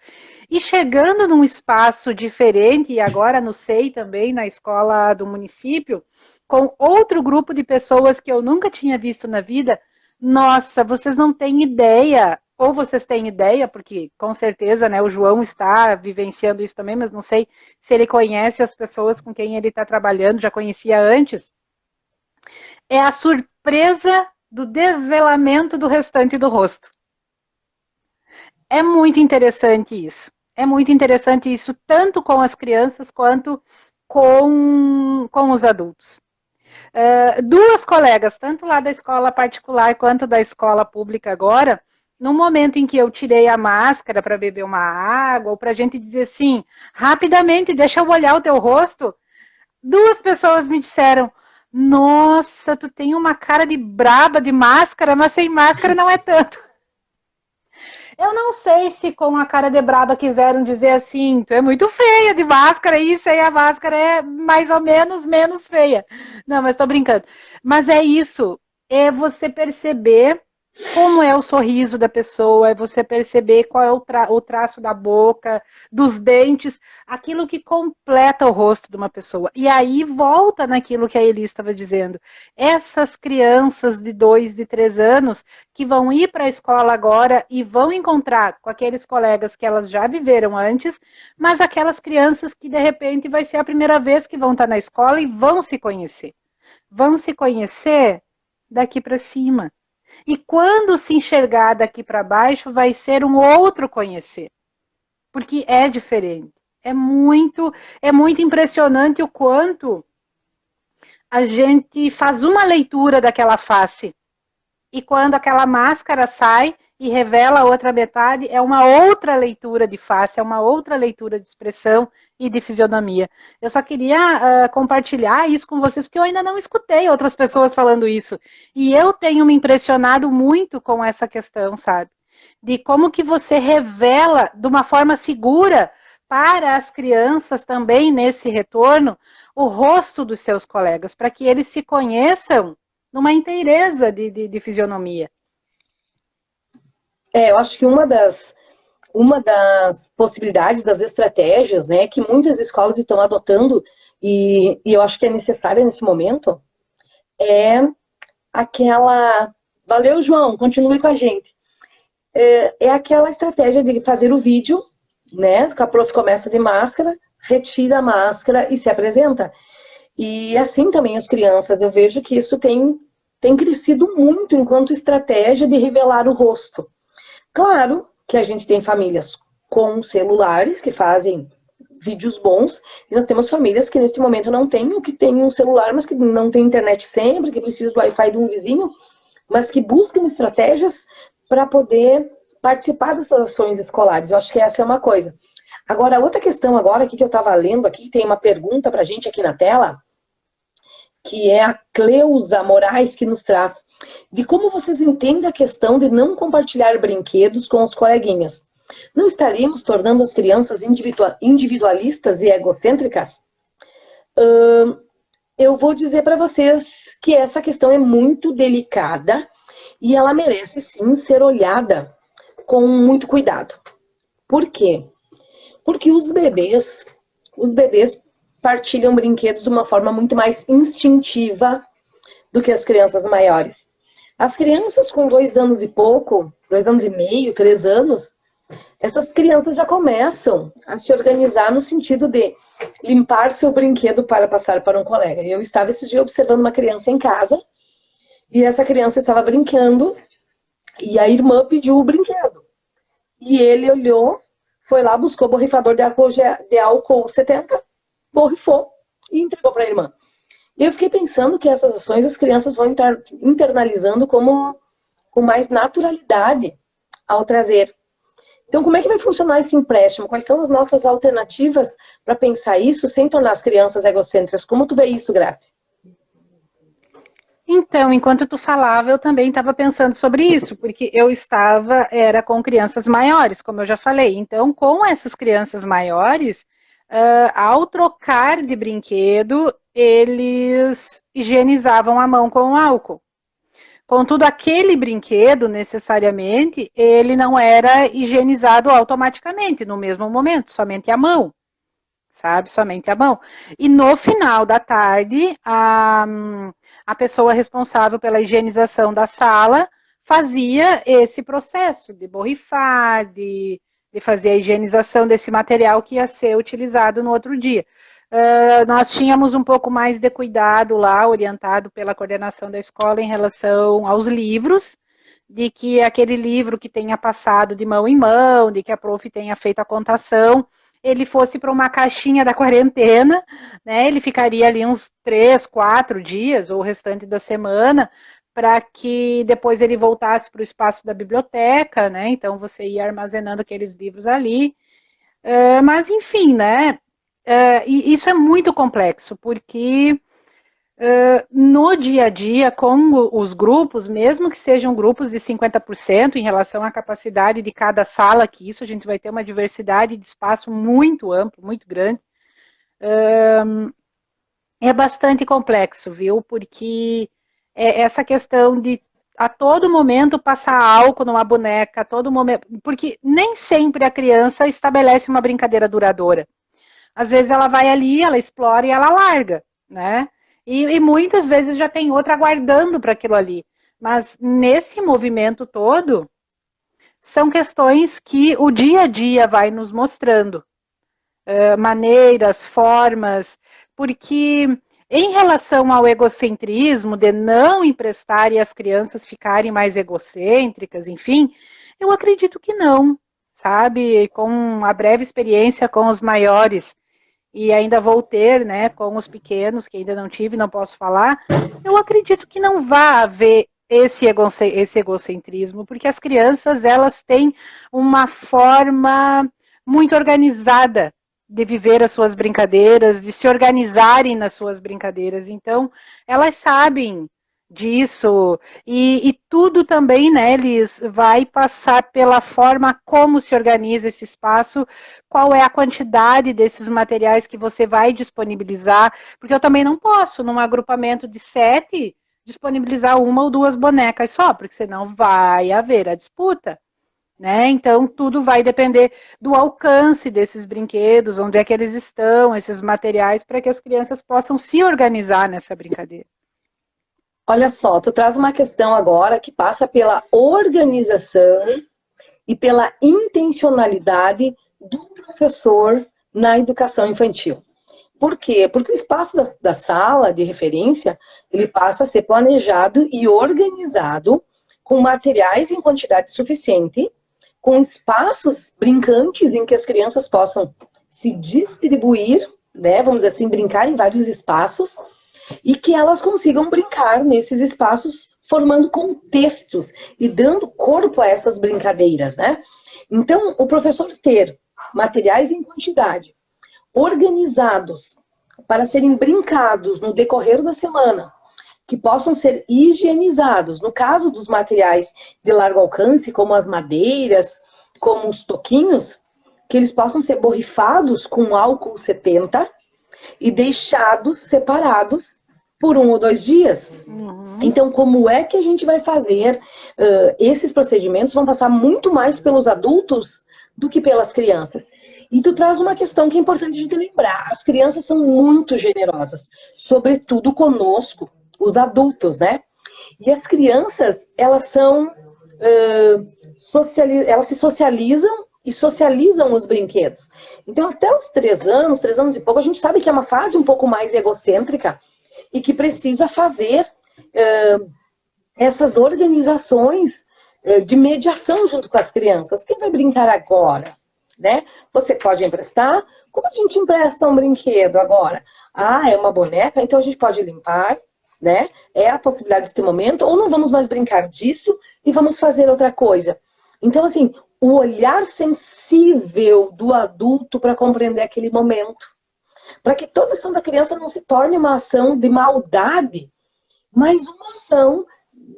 E chegando num espaço diferente, e agora no SEI também, na escola do município, com outro grupo de pessoas que eu nunca tinha visto na vida, nossa, vocês não têm ideia, ou vocês têm ideia, porque com certeza, né, o João está vivenciando isso também, mas não sei se ele conhece as pessoas com quem ele está trabalhando, já conhecia antes, é a surpresa do desvelamento do restante do rosto. É muito interessante isso. É muito interessante isso, tanto com as crianças quanto com os adultos. Duas colegas, tanto lá da escola particular quanto da escola pública agora, no momento em que eu tirei a máscara para beber uma água, ou para a gente dizer assim, rapidamente, deixa eu olhar o teu rosto, duas pessoas me disseram, nossa, tu tem uma cara de braba de máscara, mas sem máscara não é tanto. Eu não sei se com a cara de braba quiseram dizer assim, tu é muito feia de máscara, isso aí a máscara é mais ou menos feia. Não, mas tô brincando. Mas é isso, é você perceber como é o sorriso da pessoa, é você perceber qual é o traço da boca, dos dentes, aquilo que completa o rosto de uma pessoa. E aí volta naquilo que a Eli estava dizendo. Essas crianças de 2, de 3 anos que vão ir para a escola agora e vão encontrar com aqueles colegas que elas já viveram antes, mas aquelas crianças que de repente vai ser a primeira vez que vão estar na escola e vão se conhecer. Vão se conhecer daqui para cima. E quando se enxergar daqui para baixo, vai ser um outro conhecer. Porque é diferente. É muito impressionante o quanto a gente faz uma leitura daquela face. E quando aquela máscara sai e revela a outra metade, é uma outra leitura de face, é uma outra leitura de expressão e de fisionomia. Eu só queria compartilhar isso com vocês, porque eu ainda não escutei outras pessoas falando isso. E eu tenho me impressionado muito com essa questão, sabe? De como que você revela de uma forma segura para as crianças também nesse retorno o rosto dos seus colegas, para que eles se conheçam numa inteireza de fisionomia. Eu acho que uma das possibilidades, das estratégias, né, que muitas escolas estão adotando, e eu acho que é necessária nesse momento, é aquela... Valeu, João, continue com a gente. É aquela estratégia de fazer o vídeo, né, que a prof começa de máscara, retira a máscara e se apresenta. E assim também as crianças, eu vejo que isso tem crescido muito enquanto estratégia de revelar o rosto. Claro que a gente tem famílias com celulares que fazem vídeos bons, e nós temos famílias que neste momento não têm, ou que têm um celular, mas que não tem internet sempre, que precisam do Wi-Fi de um vizinho, mas que buscam estratégias para poder participar dessas ações escolares. Eu acho que essa é uma coisa. Agora, outra questão agora aqui que eu estava lendo aqui, tem uma pergunta para a gente aqui na tela, que é a Cleusa Moraes que nos traz. De como vocês entendem a questão de não compartilhar brinquedos com os coleguinhas? Não estaríamos tornando as crianças individualistas e egocêntricas? Eu vou dizer para vocês que essa questão é muito delicada e ela merece sim ser olhada com muito cuidado. Por quê? Porque os bebês partilham brinquedos de uma forma muito mais instintiva do que as crianças maiores. As crianças com 2 anos e pouco, 2 anos e meio, 3 anos, essas crianças já começam a se organizar no sentido de limpar seu brinquedo para passar para um colega. Eu estava esse dia observando uma criança em casa, e essa criança estava brincando, e a irmã pediu o brinquedo. E ele olhou, foi lá, buscou borrifador de álcool 70, borrifou e entregou para a irmã. E eu fiquei pensando que essas ações as crianças vão estar internalizando com mais naturalidade ao trazer. Então, como é que vai funcionar esse empréstimo? Quais são as nossas alternativas para pensar isso sem tornar as crianças egocêntricas? Como tu vê isso, Grace? Então, enquanto tu falava, eu também estava pensando sobre isso, porque era com crianças maiores, como eu já falei. Então, com essas crianças maiores, ao trocar de brinquedo, eles higienizavam a mão com álcool. Contudo, aquele brinquedo, necessariamente, ele não era higienizado automaticamente, no mesmo momento, somente a mão. Sabe? Somente a mão. E no final da tarde, a pessoa responsável pela higienização da sala fazia esse processo de borrifar, de fazer a higienização desse material que ia ser utilizado no outro dia. Nós tínhamos um pouco mais de cuidado lá, orientado pela coordenação da escola em relação aos livros, de que aquele livro que tenha passado de mão em mão, de que a prof tenha feito a contação, ele fosse para uma caixinha da quarentena, né? Ele ficaria ali uns 3, 4 dias, ou o restante da semana, para que depois ele voltasse para o espaço da biblioteca, né? Então você ia armazenando aqueles livros ali. Mas, enfim, né? E isso é muito complexo, porque no dia a dia, com os grupos, mesmo que sejam grupos de 50% em relação à capacidade de cada sala, que isso a gente vai ter uma diversidade de espaço muito amplo, muito grande, é bastante complexo, viu? Porque essa questão de a todo momento passar álcool numa boneca, a todo momento, porque nem sempre a criança estabelece uma brincadeira duradoura. Às vezes ela vai ali, ela explora e ela larga, né? E muitas vezes já tem outra aguardando para aquilo ali. Mas nesse movimento todo, são questões que o dia a dia vai nos mostrando. Maneiras, formas, porque em relação ao egocentrismo, de não emprestar e as crianças ficarem mais egocêntricas, enfim, eu acredito que não, sabe? Com a breve experiência com os maiores, e ainda vou ter, né, com os pequenos, que ainda não tive, não posso falar, eu acredito que não vai haver esse egocentrismo, porque as crianças, elas têm uma forma muito organizada de viver as suas brincadeiras, de se organizarem nas suas brincadeiras, então, elas sabem disso, e tudo também, né, Liz, vai passar pela forma como se organiza esse espaço, qual é a quantidade desses materiais que você vai disponibilizar, porque eu também não posso, num agrupamento de 7, disponibilizar 1 ou 2 bonecas só, porque senão vai haver a disputa, né, então tudo vai depender do alcance desses brinquedos, onde é que eles estão, esses materiais, para que as crianças possam se organizar nessa brincadeira. Olha só, tu traz uma questão agora que passa pela organização e pela intencionalidade do professor na educação infantil. Por quê? Porque o espaço da sala de referência, ele passa a ser planejado e organizado com materiais em quantidade suficiente, com espaços brincantes em que as crianças possam se distribuir, né, vamos dizer assim, brincar em vários espaços, e que elas consigam brincar nesses espaços formando contextos e dando corpo a essas brincadeiras, né? Então, o professor ter materiais em quantidade, organizados para serem brincados no decorrer da semana, que possam ser higienizados, no caso dos materiais de largo alcance, como as madeiras, como os toquinhos, que eles possam ser borrifados com álcool 70, e deixados separados por 1 ou 2 dias. Então, como é que a gente vai fazer? Esses procedimentos vão passar muito mais pelos adultos do que pelas crianças. E tu traz uma questão que é importante a gente lembrar. As crianças são muito generosas, sobretudo conosco, os adultos, né? E as crianças, elas são... elas se socializam e socializam os brinquedos. Então, até os 3 anos e pouco, a gente sabe que é uma fase um pouco mais egocêntrica e que precisa fazer essas organizações de mediação junto com as crianças. Quem vai brincar agora? Né? Você pode emprestar? Como a gente empresta um brinquedo agora? Ah, é uma boneca? Então a gente pode limpar, né? É a possibilidade desse momento, ou não vamos mais brincar disso e vamos fazer outra coisa. Então, assim, o olhar sensível do adulto para compreender aquele momento. Para que toda ação da criança não se torne uma ação de maldade, mas uma ação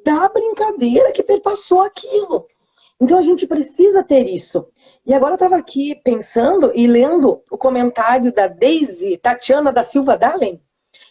da brincadeira que perpassou aquilo. Então a gente precisa ter isso. E agora eu estava aqui pensando e lendo o comentário da Daisy Tatiana da Silva Dalen.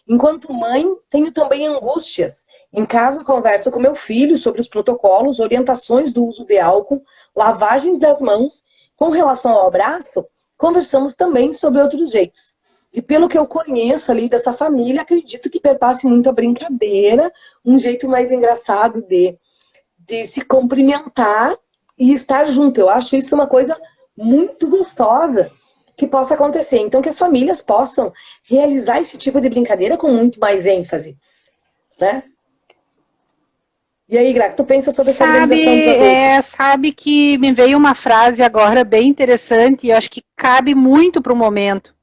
Enquanto mãe, tenho também angústias. Em casa, converso com meu filho sobre os protocolos, orientações do uso de álcool, lavagens das mãos. Com relação ao abraço, conversamos também sobre outros jeitos. E pelo que eu conheço ali dessa família, acredito que perpasse muito a brincadeira, um jeito mais engraçado de se cumprimentar e estar junto. Eu acho isso uma coisa muito gostosa que possa acontecer. Então, que as famílias possam realizar esse tipo de brincadeira com muito mais ênfase, né? E aí, Gra, tu pensa sobre essa organização dos adultos? Sabe que me veio uma frase agora bem interessante e eu acho que cabe muito para o momento.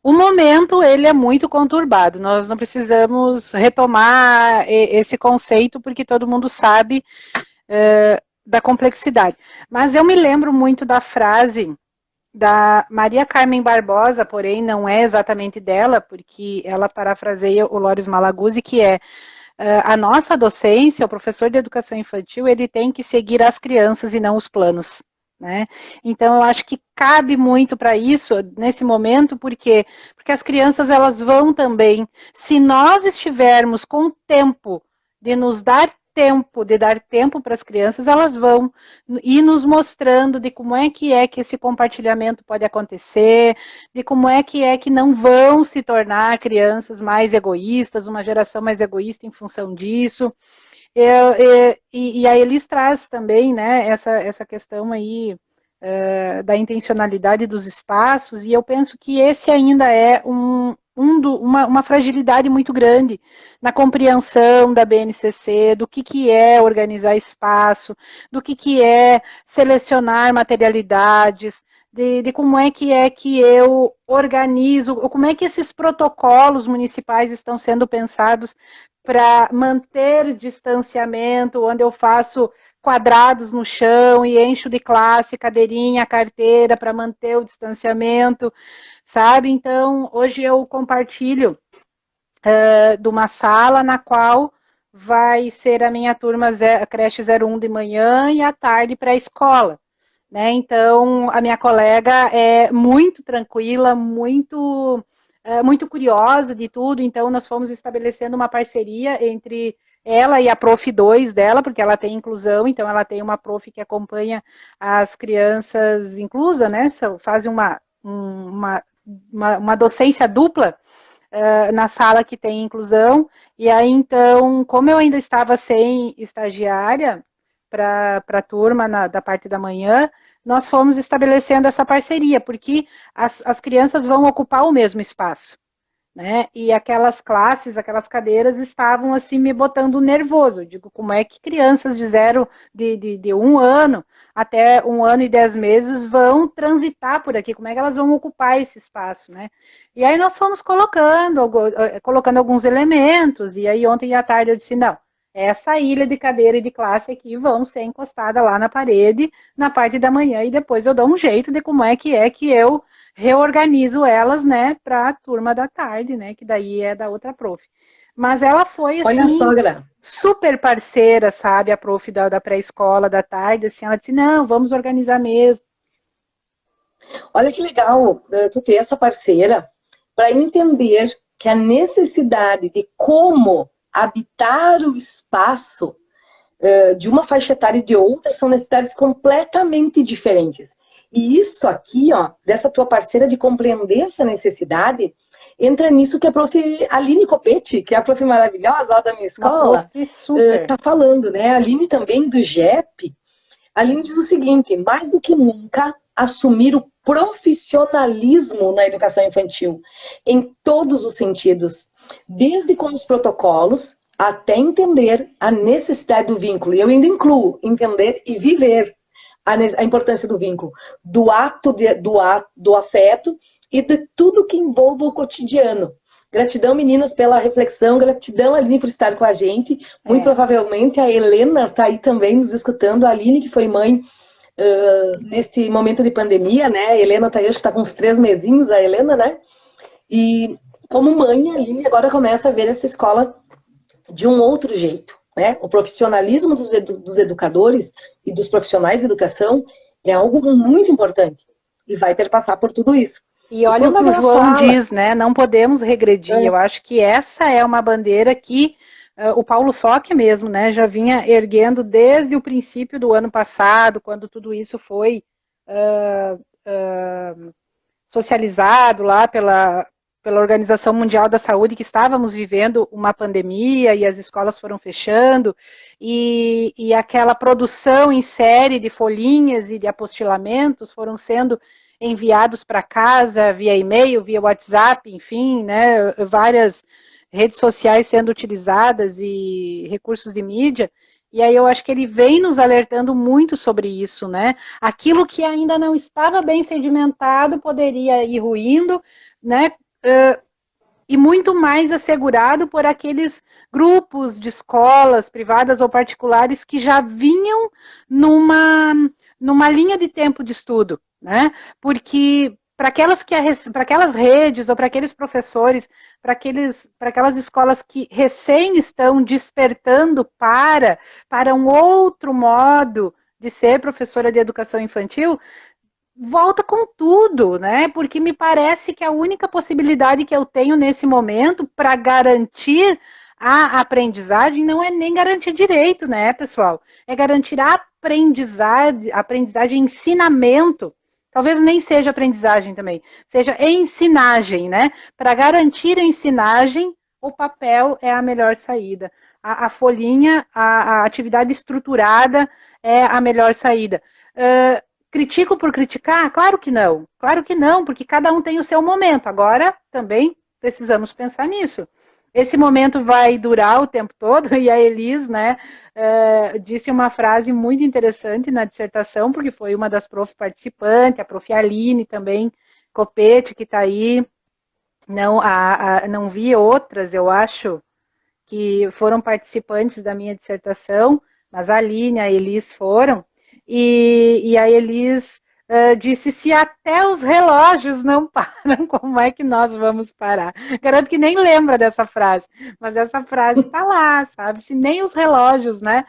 O momento, ele é muito conturbado. Nós não precisamos retomar esse conceito porque todo mundo sabe da complexidade. Mas eu me lembro muito da frase da Maria Carmen Barbosa, porém não é exatamente dela, porque ela parafraseia o Loris Malaguzzi, que é a nossa docência, o professor de educação infantil, ele tem que seguir as crianças e não os planos, né? Então eu acho que cabe muito para isso nesse momento, porque as crianças elas vão também, se nós estivermos com tempo de nos dar tempo, de dar tempo para as crianças, elas vão ir nos mostrando de como é que esse compartilhamento pode acontecer, de como é que não vão se tornar crianças mais egoístas, uma geração mais egoísta em função disso. E a Elis traz também, né, essa questão aí da intencionalidade dos espaços, e eu penso que esse ainda é uma fragilidade muito grande na compreensão da BNCC, do que é organizar espaço, do que é selecionar materialidades, de como é que eu organizo, como é que esses protocolos municipais estão sendo pensados para manter distanciamento, onde eu faço quadrados no chão e encho de classe, cadeirinha, carteira para manter o distanciamento, sabe? Então, hoje eu compartilho de uma sala na qual vai ser a minha turma a creche 01 de manhã e à tarde para a escola, né? Então, a minha colega é muito tranquila, muito curiosa de tudo, então nós fomos estabelecendo uma parceria entre ela e a Prof 2 dela, porque ela tem inclusão, então ela tem uma prof que acompanha as crianças inclusas, né? Fazem uma docência dupla na sala que tem inclusão, e aí então, como eu ainda estava sem estagiária para a turma da parte da manhã, nós fomos estabelecendo essa parceria, porque as crianças vão ocupar o mesmo espaço, né? E aquelas classes, aquelas cadeiras estavam assim me botando nervoso. Eu digo, como é que crianças de 1 ano até 1 ano e 10 meses vão transitar por aqui? Como é que elas vão ocupar esse espaço, né? E aí nós fomos colocando alguns elementos, e aí ontem à tarde eu disse, não, essa ilha de cadeira e de classe aqui vão ser encostadas lá na parede na parte da manhã, e depois eu dou um jeito de como é que eu reorganizo elas, né, para a turma da tarde, né, que daí é da outra prof. Mas ela foi, assim, Olha só, Gra, super parceira, sabe, a prof da pré-escola da tarde, assim, ela disse, não, vamos organizar mesmo. olha que legal tu ter essa parceira para entender que a necessidade de como habitar o espaço de uma faixa etária e de outra são necessidades completamente diferentes. E isso aqui, ó, dessa tua parceira de compreender essa necessidade, entra nisso que a prof. Aline Copete, que é a prof. maravilhosa lá da minha escola, tá falando, né? A Aline também, do GEP. A Aline diz o seguinte, mais do que nunca, assumir o profissionalismo na educação infantil, em todos os sentidos, desde com os protocolos até entender a necessidade do vínculo. E eu ainda incluo entender e viver a importância do vínculo, do afeto e de tudo que envolva o cotidiano. Gratidão, meninas, pela reflexão, gratidão, Aline, por estar com a gente. Muito provavelmente a Helena está aí também nos escutando, a Aline, que foi mãe neste momento de pandemia, né? A Helena tá aí, acho que tá com uns 3 mesinhos, a Helena, né? E como mãe, a Aline agora começa a ver essa escola de um outro jeito, né? O profissionalismo dos educadores e dos profissionais de educação é algo muito importante e vai perpassar por tudo isso. E olha o que o João diz, né? Não podemos regredir. Eu acho que essa é uma bandeira que o Paulo Fock mesmo, né, já vinha erguendo desde o princípio do ano passado, quando tudo isso foi socializado lá pela Organização Mundial da Saúde, que estávamos vivendo uma pandemia e as escolas foram fechando, e aquela produção em série de folhinhas e de apostilamentos foram sendo enviados para casa via e-mail, via WhatsApp, enfim, né, várias redes sociais sendo utilizadas e recursos de mídia, e aí eu acho que ele vem nos alertando muito sobre isso, né? Aquilo que ainda não estava bem sedimentado poderia ir ruindo, né? E muito mais assegurado por aqueles grupos de escolas privadas ou particulares que já vinham numa linha de tempo de estudo, né? Porque para aquelas redes ou para aqueles professores, para aquelas escolas que recém estão despertando para um outro modo de ser professora de educação infantil, volta com tudo, né? Porque me parece que a única possibilidade que eu tenho nesse momento para garantir a aprendizagem não é nem garantir direito, né, pessoal? É garantir a aprendizagem, ensinamento. Talvez nem seja aprendizagem também, seja ensinagem, né? Para garantir a ensinagem, o papel é a melhor saída. A folhinha, a atividade estruturada é a melhor saída. Critico por criticar? Claro que não, porque cada um tem o seu momento. Agora, também precisamos pensar nisso. Esse momento vai durar o tempo todo, e a Elis, né, disse uma frase muito interessante na dissertação, porque foi uma das prof participantes, a prof Aline também, Copete, que está aí, não vi outras, eu acho, que foram participantes da minha dissertação, mas a Aline e a Elis foram, e a Elis disse, se até os relógios não param, como é que nós vamos parar? Garanto que nem lembra dessa frase, mas essa frase está lá, sabe? Se nem os relógios, né,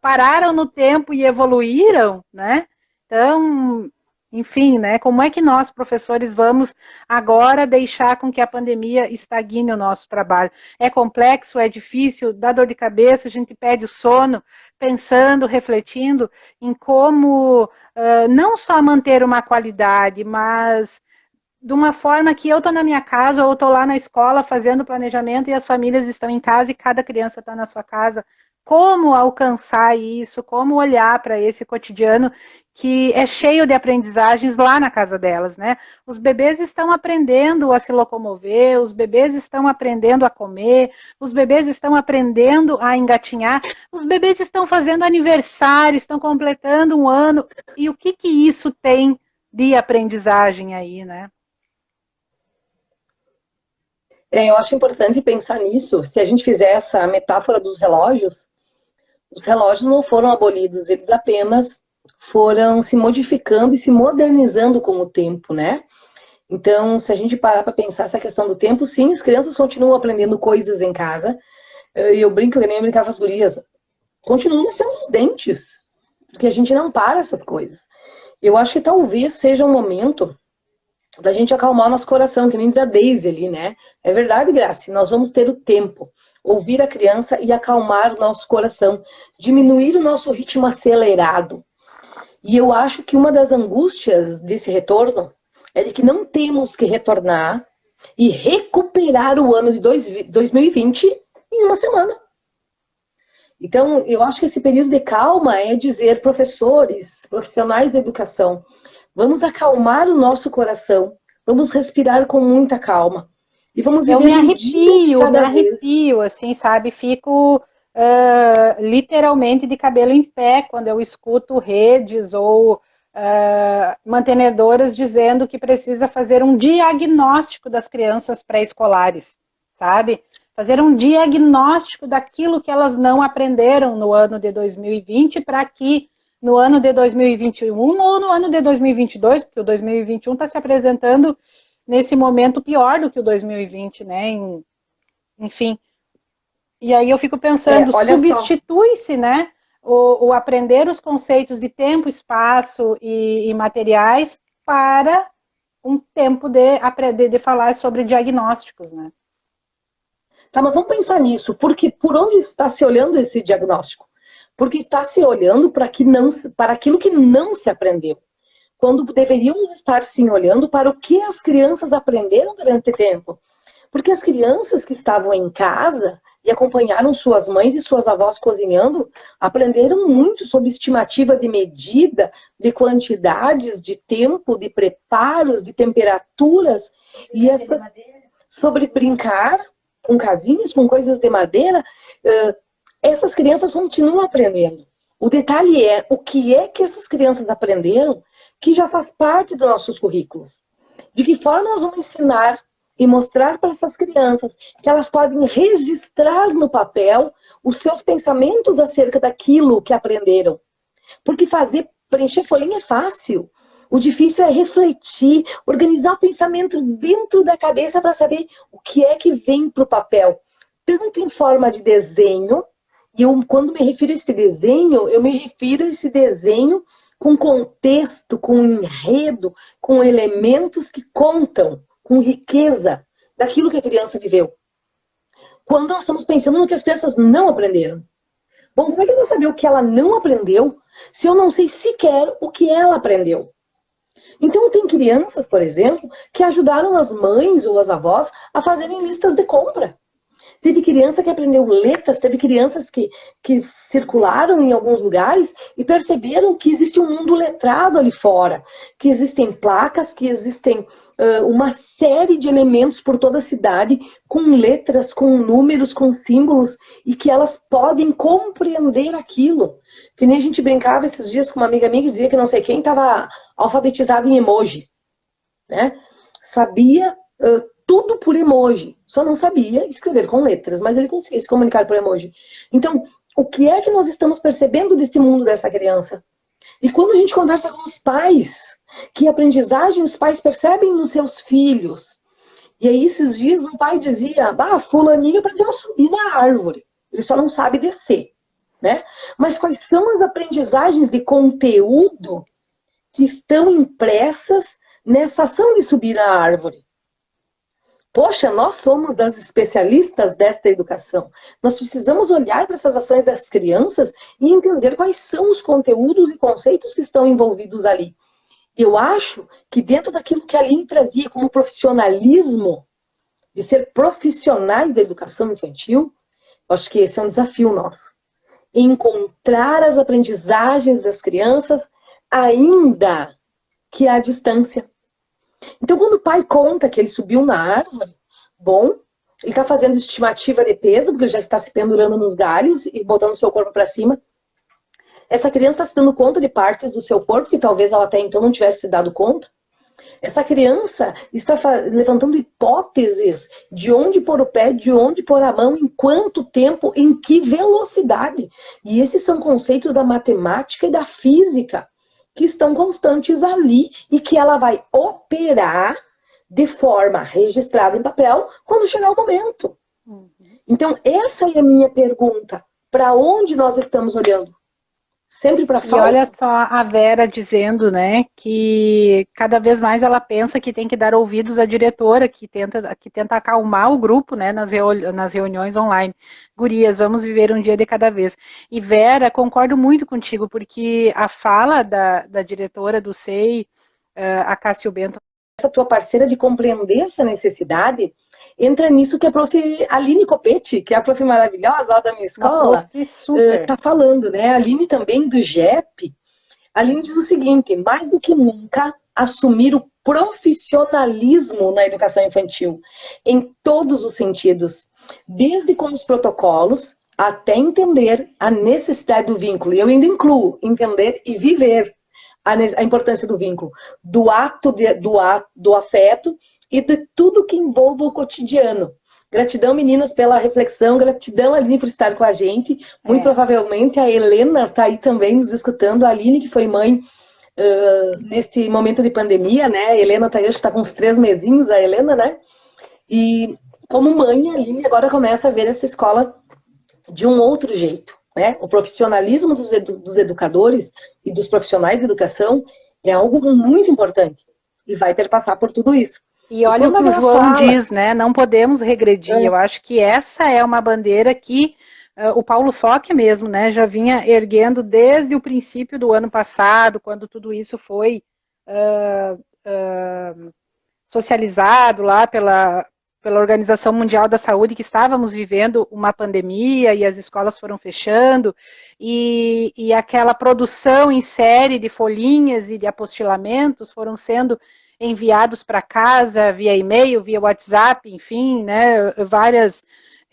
pararam no tempo e evoluíram, né? Então, enfim, né, como é que nós, professores, vamos agora deixar com que a pandemia estagne o nosso trabalho? É complexo, é difícil, dá dor de cabeça, a gente perde o sono, pensando, refletindo em como não só manter uma qualidade, mas de uma forma que eu estou na minha casa ou estou lá na escola fazendo planejamento e as famílias estão em casa e cada criança está na sua casa. Como alcançar isso, como olhar para esse cotidiano que é cheio de aprendizagens lá na casa delas, né? Os bebês estão aprendendo a se locomover, os bebês estão aprendendo a comer, os bebês estão aprendendo a engatinhar, os bebês estão fazendo aniversário, estão completando um ano, e o que isso tem de aprendizagem aí, né? Eu acho importante pensar nisso. Se a gente fizer essa metáfora dos relógios, os relógios não foram abolidos, eles apenas foram se modificando e se modernizando com o tempo, né? Então, se a gente parar para pensar essa questão do tempo, sim, as crianças continuam aprendendo coisas em casa. E eu brinco, que nem eu brincava com as gurias, continuam nascendo os dentes, porque a gente não para essas coisas. Eu acho que talvez seja um momento da gente acalmar nosso coração, que nem diz a Daisy ali, né? É verdade, Graça, nós vamos ter o tempo, ouvir a criança e acalmar o nosso coração, diminuir o nosso ritmo acelerado. E eu acho que uma das angústias desse retorno é de que não temos que retornar e recuperar o ano de 2020 em uma semana. Então, eu acho que esse período de calma é dizer, professores, profissionais da educação, vamos acalmar o nosso coração, vamos respirar com muita calma. E vamos viver eu me arrepio, assim, sabe? Fico literalmente de cabelo em pé quando eu escuto redes ou mantenedoras dizendo que precisa fazer um diagnóstico das crianças pré-escolares, sabe? Fazer um diagnóstico daquilo que elas não aprenderam no ano de 2020 para que no ano de 2021 ou no ano de 2022, porque o 2021 está se apresentando nesse momento pior do que o 2020, né? Enfim. E aí eu fico pensando, substitui-se, né, o aprender os conceitos de tempo, espaço e materiais para um tempo de aprender, de falar sobre diagnósticos, né? Tá, mas vamos pensar nisso, porque por onde está se olhando esse diagnóstico? Porque está se olhando para aquilo que não se aprendeu. Quando deveríamos estar sim olhando para o que as crianças aprenderam durante esse tempo. Porque as crianças que estavam em casa e acompanharam suas mães e suas avós cozinhando, aprenderam muito sobre estimativa de medida, de quantidades, de tempo, de preparos, de temperaturas, e sobre brincar com casinhas, com coisas de madeira. Essas crianças continuam aprendendo. O detalhe é o que é que essas crianças aprenderam que já faz parte dos nossos currículos. De que forma nós vamos ensinar e mostrar para essas crianças que elas podem registrar no papel os seus pensamentos acerca daquilo que aprenderam. Porque preencher folhinha é fácil. O difícil é refletir, organizar o pensamento dentro da cabeça para saber o que é que vem para o papel. Tanto em forma de desenho, e quando me refiro a esse desenho, eu me refiro a esse desenho com contexto, com enredo, com elementos que contam, com riqueza daquilo que a criança viveu. Quando nós estamos pensando no que as crianças não aprenderam. Bom, como é que eu vou saber o que ela não aprendeu se eu não sei sequer o que ela aprendeu? Então, tem crianças, por exemplo, que ajudaram as mães ou as avós a fazerem listas de compra. Teve criança que aprendeu letras, teve crianças que circularam em alguns lugares e perceberam que existe um mundo letrado ali fora, que existem placas, que existem uma série de elementos por toda a cidade, com letras, com números, com símbolos, e que elas podem compreender aquilo. Que nem a gente brincava esses dias com uma amiga minha que dizia que não sei quem estava alfabetizado em emoji, né? Sabia tudo por emoji, só não sabia escrever com letras, mas ele conseguia se comunicar por emoji. Então, o que é que nós estamos percebendo desse mundo dessa criança? E quando a gente conversa com os pais, que aprendizagem os pais percebem nos seus filhos? E aí, esses dias, um pai dizia, fulaninho aprendeu a subir na árvore, ele só não sabe descer, né? Mas quais são as aprendizagens de conteúdo que estão impressas nessa ação de subir a árvore? Poxa, nós somos as especialistas desta educação. Nós precisamos olhar para essas ações das crianças e entender quais são os conteúdos e conceitos que estão envolvidos ali. Eu acho que dentro daquilo que a Aline trazia como profissionalismo, de ser profissionais da educação infantil, eu acho que esse é um desafio nosso. Encontrar as aprendizagens das crianças, ainda que à distância. Então, quando o pai conta que ele subiu na árvore, bom, ele está fazendo estimativa de peso, porque ele já está se pendurando nos galhos e botando o seu corpo para cima. Essa criança está se dando conta de partes do seu corpo que talvez ela até então não tivesse se dado conta. Essa criança está levantando hipóteses de onde pôr o pé, de onde pôr a mão, em quanto tempo, em que velocidade. E esses são conceitos da matemática e da física que estão constantes ali e que ela vai operar de forma registrada em papel quando chegar o momento. Então, essa é a minha pergunta. Para onde nós estamos olhando? Sempre para fora. E olha só a Vera dizendo, né, que cada vez mais ela pensa que tem que dar ouvidos à diretora, que tenta acalmar o grupo, né, nas reuniões online. Gurias, vamos viver um dia de cada vez. E Vera, concordo muito contigo, porque a fala da diretora do SEI, a Cássio Bento, essa tua parceira de compreender essa necessidade, entra nisso que a prof. Aline Copete, que é a prof. maravilhosa lá da minha escola, está falando, né? A Aline também, do GEP. A Aline diz o seguinte: mais do que nunca, assumir o profissionalismo na educação infantil, em todos os sentidos, desde com os protocolos até entender a necessidade do vínculo. E eu ainda incluo entender e viver a importância do vínculo, do afeto e de tudo que envolva o cotidiano. Gratidão, meninas, pela reflexão. Gratidão, Aline, por estar com a gente. Muito provavelmente a Helena está aí também nos escutando. A Aline, que foi mãe neste momento de pandemia, né? A Helena está aí, acho que está com uns 3 mesinhos, a Helena, né? E como mãe, a Aline agora começa a ver essa escola de um outro jeito, né? O profissionalismo dos educadores e dos profissionais de educação é algo muito importante e vai perpassar por tudo isso. E olha o que o João diz, né? Não podemos regredir. Eu acho que essa é uma bandeira que o Paulo Fock mesmo, né, já vinha erguendo desde o princípio do ano passado, quando tudo isso foi socializado lá pela Organização Mundial da Saúde, que estávamos vivendo uma pandemia e as escolas foram fechando, e aquela produção em série de folhinhas e de apostilamentos foram sendo enviados para casa via e-mail, via WhatsApp, enfim, né, várias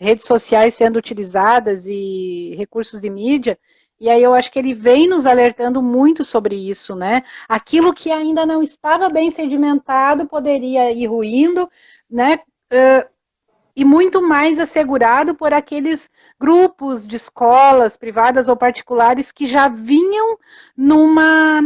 redes sociais sendo utilizadas e recursos de mídia, e aí eu acho que ele vem nos alertando muito sobre isso, né? Aquilo que ainda não estava bem sedimentado poderia ir ruindo, né? E muito mais assegurado por aqueles grupos de escolas privadas ou particulares que já vinham numa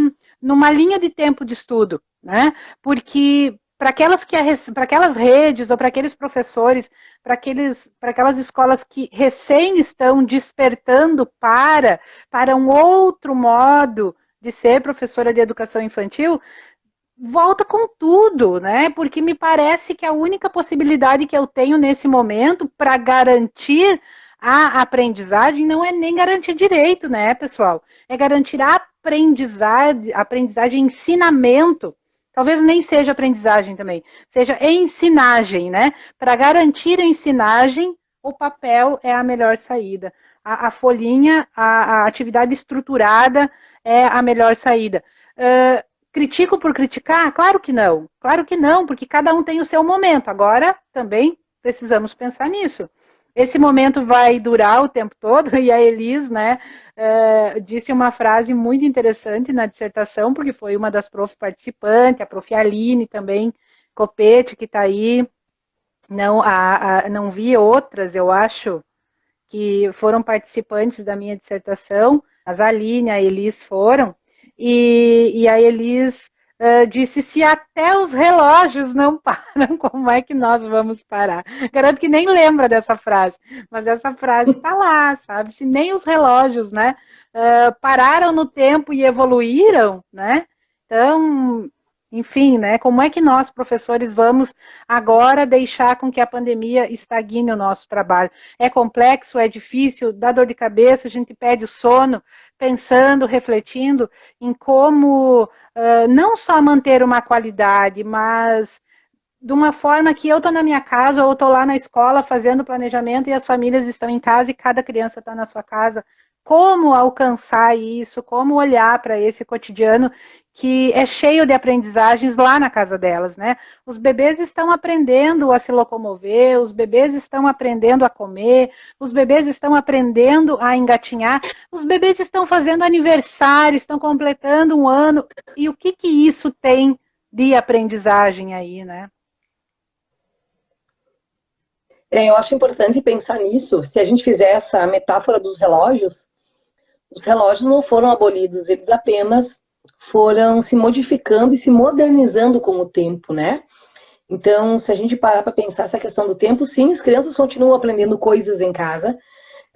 linha de tempo de estudo, né? Porque para aquelas redes ou para aqueles professores, para aquelas escolas que recém estão despertando para um outro modo de ser professora de educação infantil, volta com tudo, né? Porque me parece que a única possibilidade que eu tenho nesse momento para garantir a aprendizagem não é nem garantir direito, né, pessoal? É garantir a aprendizagem, ensinamento. Talvez nem seja aprendizagem também, seja ensinagem, né? Para garantir a ensinagem, o papel é a melhor saída. A folhinha, a atividade estruturada é a melhor saída. Critico por criticar? Claro que não, porque cada um tem o seu momento. Agora, também precisamos pensar nisso. Esse momento vai durar o tempo todo, e a Elis, né, disse uma frase muito interessante na dissertação, porque foi uma das prof participantes, a prof Aline também, Copete, que está aí, não vi outras, eu acho, que foram participantes da minha dissertação, as Aline, a Elis foram, e a Elis disse, se até os relógios não param, como é que nós vamos parar? Garanto que nem lembra dessa frase, mas essa frase está lá, sabe? Se nem os relógios, né, pararam no tempo e evoluíram, né? Então, enfim, né, como é que nós, professores, vamos agora deixar com que a pandemia estagne o nosso trabalho? É complexo, é difícil, dá dor de cabeça, a gente perde o sono, pensando, refletindo em como não só manter uma qualidade, mas de uma forma que eu estou na minha casa ou estou lá na escola fazendo planejamento e as famílias estão em casa e cada criança está na sua casa. Como alcançar isso, como olhar para esse cotidiano que é cheio de aprendizagens lá na casa delas, né? Os bebês estão aprendendo a se locomover, os bebês estão aprendendo a comer, os bebês estão aprendendo a engatinhar, os bebês estão fazendo aniversário, estão completando um ano, e o que isso tem de aprendizagem aí, né? Eu acho importante pensar nisso. Se a gente fizer essa metáfora dos relógios, os relógios não foram abolidos, eles apenas foram se modificando e se modernizando com o tempo, né? Então, se a gente parar para pensar essa questão do tempo, sim, as crianças continuam aprendendo coisas em casa.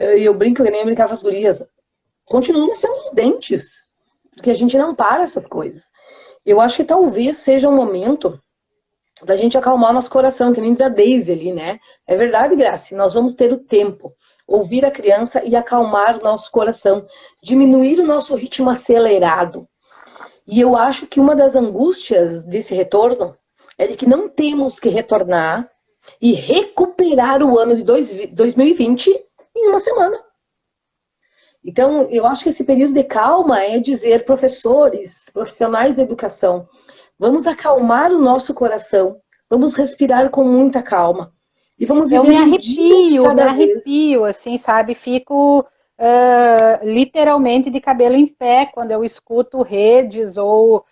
E eu brinco, que nem eu brincava com as gurias, continuam nascendo os dentes, porque a gente não para essas coisas. Eu acho que talvez seja um momento da gente acalmar nosso coração, que nem diz a Daisy ali, né? É verdade, Grace, nós vamos ter o tempo. Ouvir a criança e acalmar o nosso coração, diminuir o nosso ritmo acelerado. E eu acho que uma das angústias desse retorno é de que não temos que retornar e recuperar o ano de 2020 em uma semana. Então, eu acho que esse período de calma é dizer, professores, profissionais da educação, vamos acalmar o nosso coração, vamos respirar com muita calma. E vamos eu me arrepio, assim, sabe? Fico literalmente de cabelo em pé quando eu escuto redes ou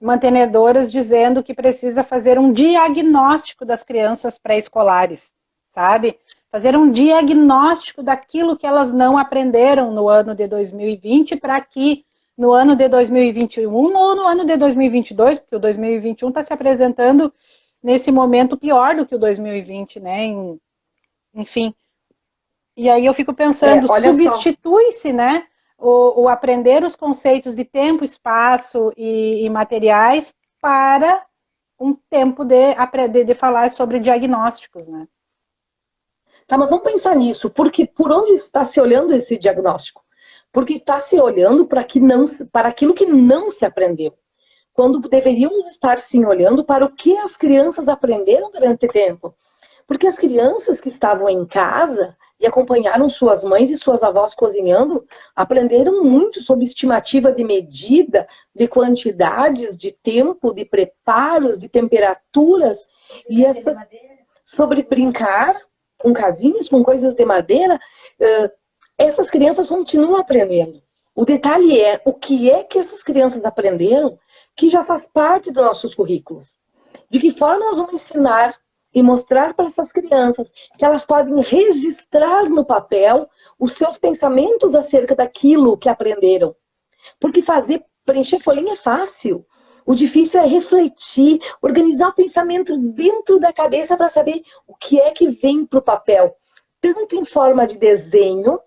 mantenedoras dizendo que precisa fazer um diagnóstico das crianças pré-escolares, sabe? Fazer um diagnóstico daquilo que elas não aprenderam no ano de 2020 para que no ano de 2021 ou no ano de 2022, porque o 2021 está se apresentando nesse momento pior do que o 2020, né? Enfim. E aí eu fico pensando, substitui-se, né? O aprender os conceitos de tempo, espaço e materiais para um tempo de falar sobre diagnósticos, né? Tá, mas vamos pensar nisso, porque por onde está se olhando esse diagnóstico? Porque está se olhando para aquilo que não se aprendeu. Quando deveríamos estar sim olhando para o que as crianças aprenderam durante esse tempo. Porque as crianças que estavam em casa e acompanharam suas mães e suas avós cozinhando, aprenderam muito sobre estimativa de medida, de quantidades, de tempo, de preparos, de temperaturas, e sobre brincar com casinhas, com coisas de madeira. Essas crianças continuam aprendendo. O detalhe é o que é que essas crianças aprenderam que já faz parte dos nossos currículos. De que forma nós vamos ensinar e mostrar para essas crianças que elas podem registrar no papel os seus pensamentos acerca daquilo que aprenderam. Porque preencher folhinha é fácil. O difícil é refletir, organizar o pensamento dentro da cabeça para saber o que é que vem para o papel. Tanto em forma de desenho,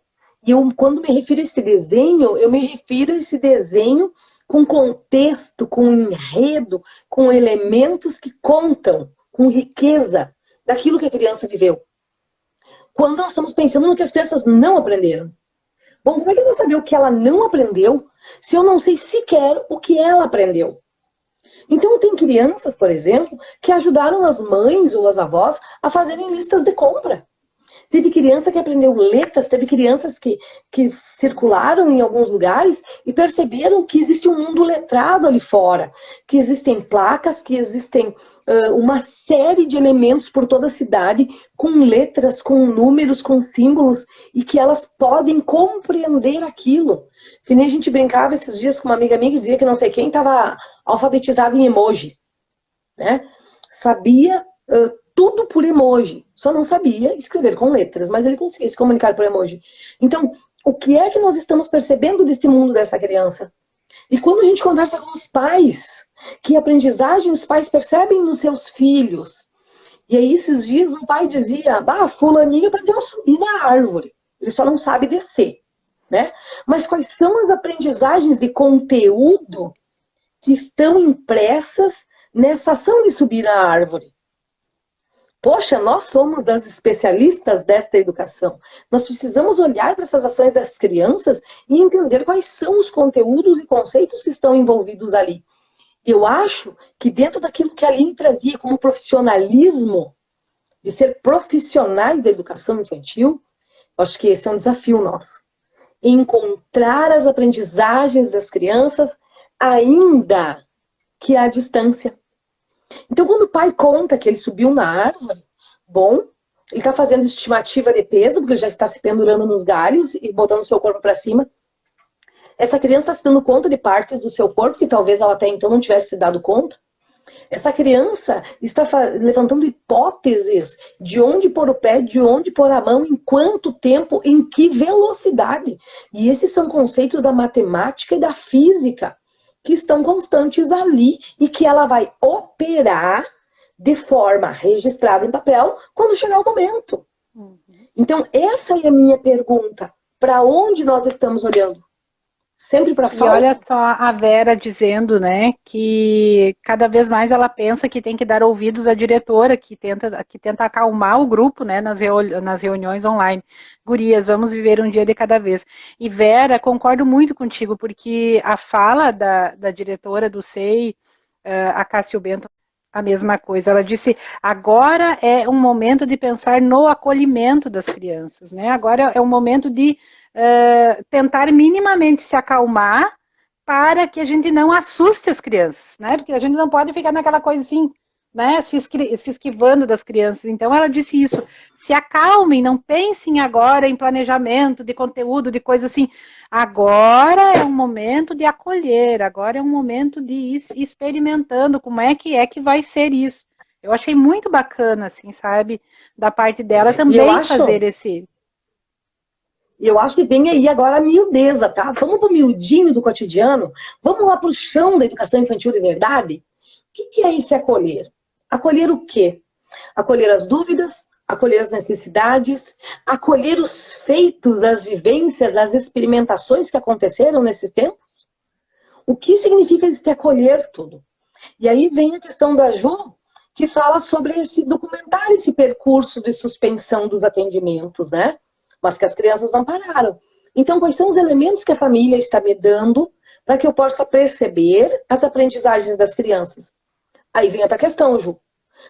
e quando me refiro a esse desenho, eu me refiro a esse desenho com contexto, com enredo, com elementos que contam, com riqueza daquilo que a criança viveu. Quando nós estamos pensando no que as crianças não aprenderam. Bom, como é que eu vou saber o que ela não aprendeu se eu não sei sequer o que ela aprendeu? Então, tem crianças, por exemplo, que ajudaram as mães ou as avós a fazerem listas de compra. Teve criança que aprendeu letras, teve crianças que circularam em alguns lugares e perceberam que existe um mundo letrado ali fora, que existem placas, que existem uma série de elementos por toda a cidade, com letras, com números, com símbolos, e que elas podem compreender aquilo. Que nem a gente brincava esses dias com uma amiga minha que dizia que não sei quem estava alfabetizado em emoji, né? Sabia tudo por emoji, só não sabia escrever com letras, mas ele conseguia se comunicar por emoji. Então, o que é que nós estamos percebendo desse mundo dessa criança? E quando a gente conversa com os pais, que aprendizagem os pais percebem nos seus filhos? E aí, esses dias, um pai dizia, fulaninho aprendeu a subir na árvore, ele só não sabe descer, né? Mas quais são as aprendizagens de conteúdo que estão impressas nessa ação de subir na árvore? Poxa, nós somos as especialistas desta educação. Nós precisamos olhar para essas ações das crianças e entender quais são os conteúdos e conceitos que estão envolvidos ali. Eu acho que dentro daquilo que a Aline trazia como profissionalismo, de ser profissionais da educação infantil, eu acho que esse é um desafio nosso. Encontrar as aprendizagens das crianças, ainda que à distância. Então, quando o pai conta que ele subiu na árvore, bom, ele está fazendo estimativa de peso, porque ele já está se pendurando nos galhos e botando o seu corpo para cima. Essa criança está se dando conta de partes do seu corpo que talvez ela até então não tivesse se dado conta. Essa criança está levantando hipóteses de onde pôr o pé, de onde pôr a mão, em quanto tempo, em que velocidade. E esses são conceitos da matemática e da física que estão constantes ali e que ela vai operar de forma registrada em papel quando chegar o momento. Então, essa é a minha pergunta. Para onde nós estamos olhando? Sempre para fora? E olha só a Vera dizendo, né, que cada vez mais ela pensa que tem que dar ouvidos à diretora, que tenta acalmar o grupo, né, nas reuniões online. Gurias, vamos viver um dia de cada vez. E Vera, concordo muito contigo, porque a fala da diretora do SEI, a Cássio Bento, a mesma coisa. Ela disse, agora é um momento de pensar no acolhimento das crianças, né? Agora é um momento de tentar minimamente se acalmar para que a gente não assuste as crianças, né? Porque a gente não pode ficar naquela coisa assim, né? Se esquivando das crianças. Então ela disse isso, se acalmem, não pensem agora em planejamento de conteúdo, de coisa assim. Agora é um momento de acolher, agora é um momento de ir experimentando como é que vai ser isso. Eu achei muito bacana, assim, sabe? Da parte dela E eu também acho, fazer esse... eu acho que vem aí agora a miudeza, tá? Vamos pro miudinho do cotidiano, vamos lá pro chão da educação infantil de verdade. O que é esse acolher? Acolher o quê? Acolher as dúvidas, acolher as necessidades, acolher os feitos, as vivências, as experimentações que aconteceram nesses tempos? O que significa esse acolher tudo? E aí vem a questão da Ju, que fala sobre esse documentar, esse percurso de suspensão dos atendimentos, né? Mas que as crianças não pararam. Então, quais são os elementos que a família está me dando para que eu possa perceber as aprendizagens das crianças? Aí vem outra questão, Ju.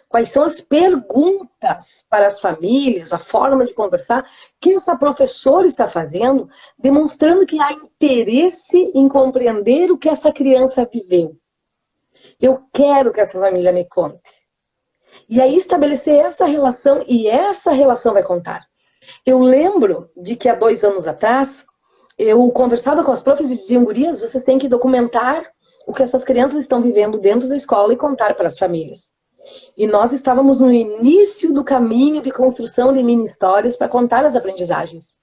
Quais são as perguntas para as famílias, a forma de conversar que essa professora está fazendo, demonstrando que há interesse em compreender o que essa criança viveu. Eu quero que essa família me conte. E aí estabelecer essa relação, e essa relação vai contar. Eu lembro de que há 2 anos atrás, eu conversava com as profs e diziam, gurias, vocês têm que documentar o que essas crianças estão vivendo dentro da escola e contar para as famílias. E nós estávamos no início do caminho de construção de mini histórias para contar as aprendizagens.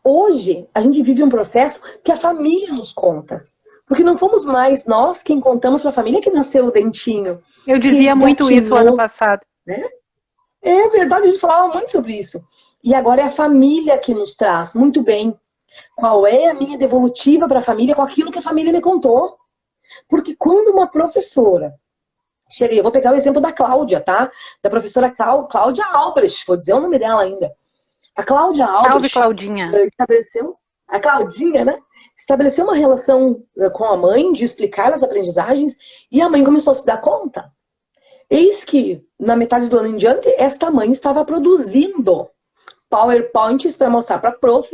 Hoje, a gente vive um processo que a família nos conta. Porque não fomos mais nós quem contamos para a família que nasceu o dentinho. Eu dizia muito isso ano passado. Né? É verdade, a gente falava muito sobre isso. E agora é a família que nos traz. Muito bem. Qual é a minha devolutiva para a família com aquilo que a família me contou? Porque quando uma professora... Eu vou pegar o exemplo da Cláudia, tá? Da professora Cláudia Albrecht, vou dizer o nome dela ainda. A Cláudia Albrecht... Salve, Claudinha. Estabeleceu... A Claudinha, né? Estabeleceu uma relação com a mãe de explicar as aprendizagens e a mãe começou a se dar conta. Eis que, na metade do ano em diante, esta mãe estava produzindo PowerPoints para mostrar para a prof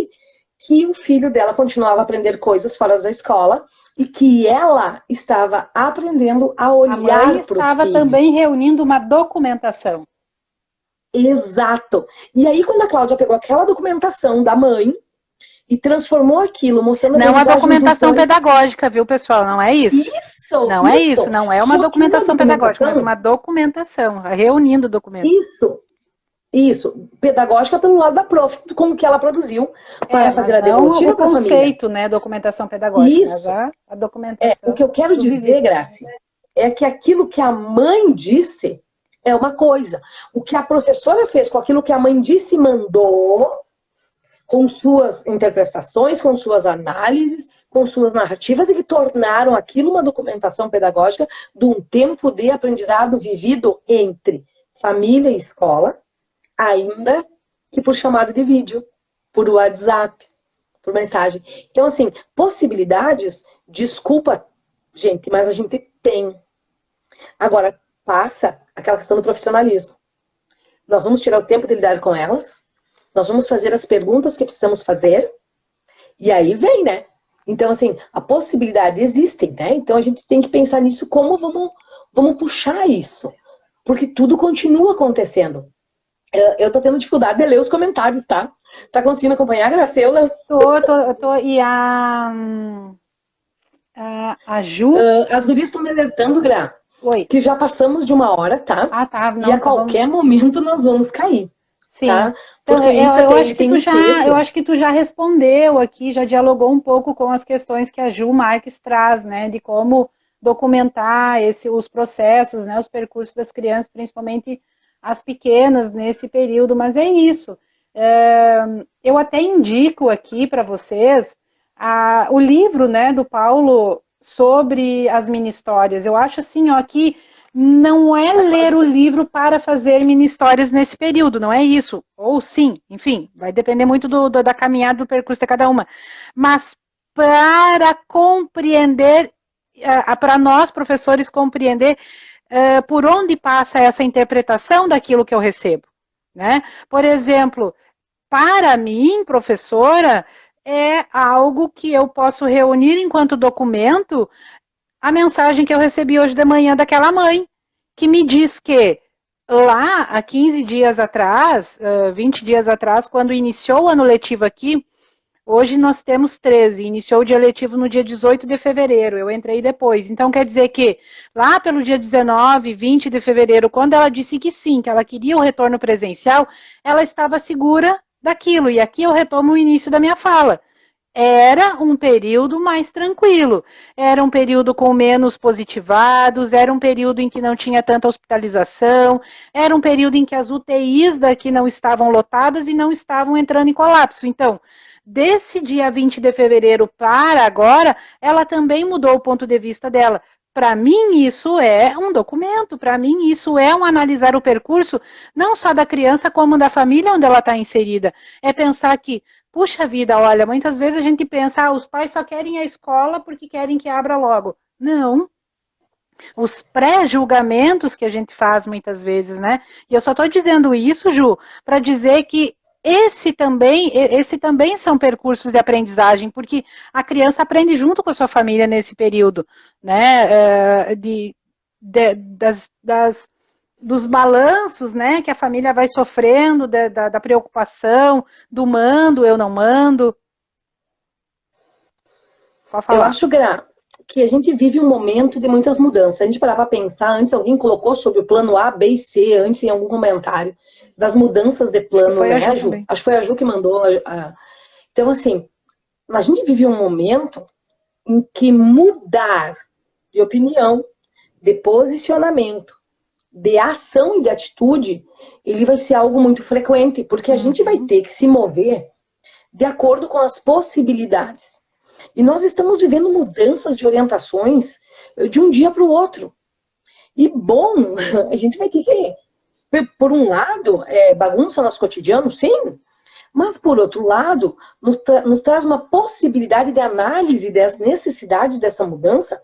que o filho dela continuava a aprender coisas fora da escola e que ela estava aprendendo a olhar para o filho. A mãe estava também reunindo uma documentação. Exato. E aí, quando a Cláudia pegou aquela documentação da mãe e transformou aquilo, mostrando... Não a documentação pedagógica, viu, pessoal? Não é isso. Não é isso. Não é uma documentação pedagógica, mas uma documentação, reunindo documentos. Isso, pedagógica pelo lado da prof, como que ela produziu para fazer a devolutiva para a família. O conceito, né, documentação pedagógica, isso. Mas a documentação. O que eu quero dizer, Graci, é que aquilo que a mãe disse é uma coisa. O que a professora fez com aquilo que a mãe disse e mandou, com suas interpretações, com suas análises, com suas narrativas, e que tornaram aquilo uma documentação pedagógica de um tempo de aprendizado vivido entre família e escola, ainda que por chamada de vídeo, por WhatsApp, por mensagem. Então, assim, possibilidades, desculpa, gente, mas a gente tem. Agora, passa aquela questão do profissionalismo. Nós vamos tirar o tempo de lidar com elas, nós vamos fazer as perguntas que precisamos fazer, e aí vem, né? Então, assim, a possibilidade existe, né? Então, a gente tem que pensar nisso, como vamos puxar isso. Porque tudo continua acontecendo. Eu tô tendo dificuldade de ler os comentários, tá? Tá conseguindo acompanhar, Graciela? Tô. E a Ju... As gurias estão me alertando, Gra, Oi. Que já passamos de 1 hora, tá? Ah, tá. Não, e a qualquer momento nós vamos cair. Sim. Tá? Então, eu acho que tu já respondeu aqui, já dialogou um pouco com as questões que a Ju Marques traz, né? De como documentar os processos, né? Os percursos das crianças, principalmente as pequenas nesse período, mas é isso. Eu até indico aqui para vocês o livro, né, do Paulo sobre as mini-histórias. Eu acho assim, ó, que não é ler o livro para fazer mini-histórias nesse período, não é isso. Ou sim, enfim, vai depender muito da caminhada, do percurso de cada uma. Mas para compreender, para nós, professores, compreender por onde passa essa interpretação daquilo que eu recebo, né? Por exemplo, para mim, professora, é algo que eu posso reunir enquanto documento a mensagem que eu recebi hoje de manhã daquela mãe, que me diz que lá, há 15 dias atrás, 20 dias atrás, quando iniciou o ano letivo aqui, Hoje nós temos 13, iniciou o dia letivo no dia 18 de fevereiro, eu entrei depois. Então quer dizer que lá pelo dia 19, 20 de fevereiro, quando ela disse que sim, que ela queria o retorno presencial, ela estava segura daquilo. E aqui eu retomo o início da minha fala. Era um período mais tranquilo, era um período com menos positivados, era um período em que não tinha tanta hospitalização, era um período em que as UTIs daqui não estavam lotadas e não estavam entrando em colapso. Então, desse dia 20 de fevereiro para agora, ela também mudou o ponto de vista dela. Para mim, isso é um documento, para mim, isso é um analisar o percurso, não só da criança, como da família onde ela está inserida. É pensar que, puxa vida, olha, muitas vezes a gente pensa, os pais só querem a escola porque querem que abra logo. Não. Os pré-julgamentos que a gente faz muitas vezes, né? E eu só estou dizendo isso, Ju, para dizer que esse também são percursos de aprendizagem, porque a criança aprende junto com a sua família nesse período, né, dos balanços, né, que a família vai sofrendo, da preocupação, do mando, eu não mando. Pode falar. Eu acho, Gra, que a gente vive um momento de muitas mudanças. A gente parava para pensar, antes alguém colocou sobre o plano A, B e C, antes em algum comentário, das mudanças de plano, Foi né, a Ju Ju? também. Acho que foi a Ju que mandou. Então, assim, a gente vive um momento em que mudar de opinião, de posicionamento, de ação e de atitude, ele vai ser algo muito frequente, porque a gente vai ter que se mover de acordo com as possibilidades. E nós estamos vivendo mudanças de orientações de um dia para o outro. E, bom, a gente vai ter que, por um lado, bagunça nosso cotidiano, sim, mas, por outro lado, nos traz uma possibilidade de análise das necessidades dessa mudança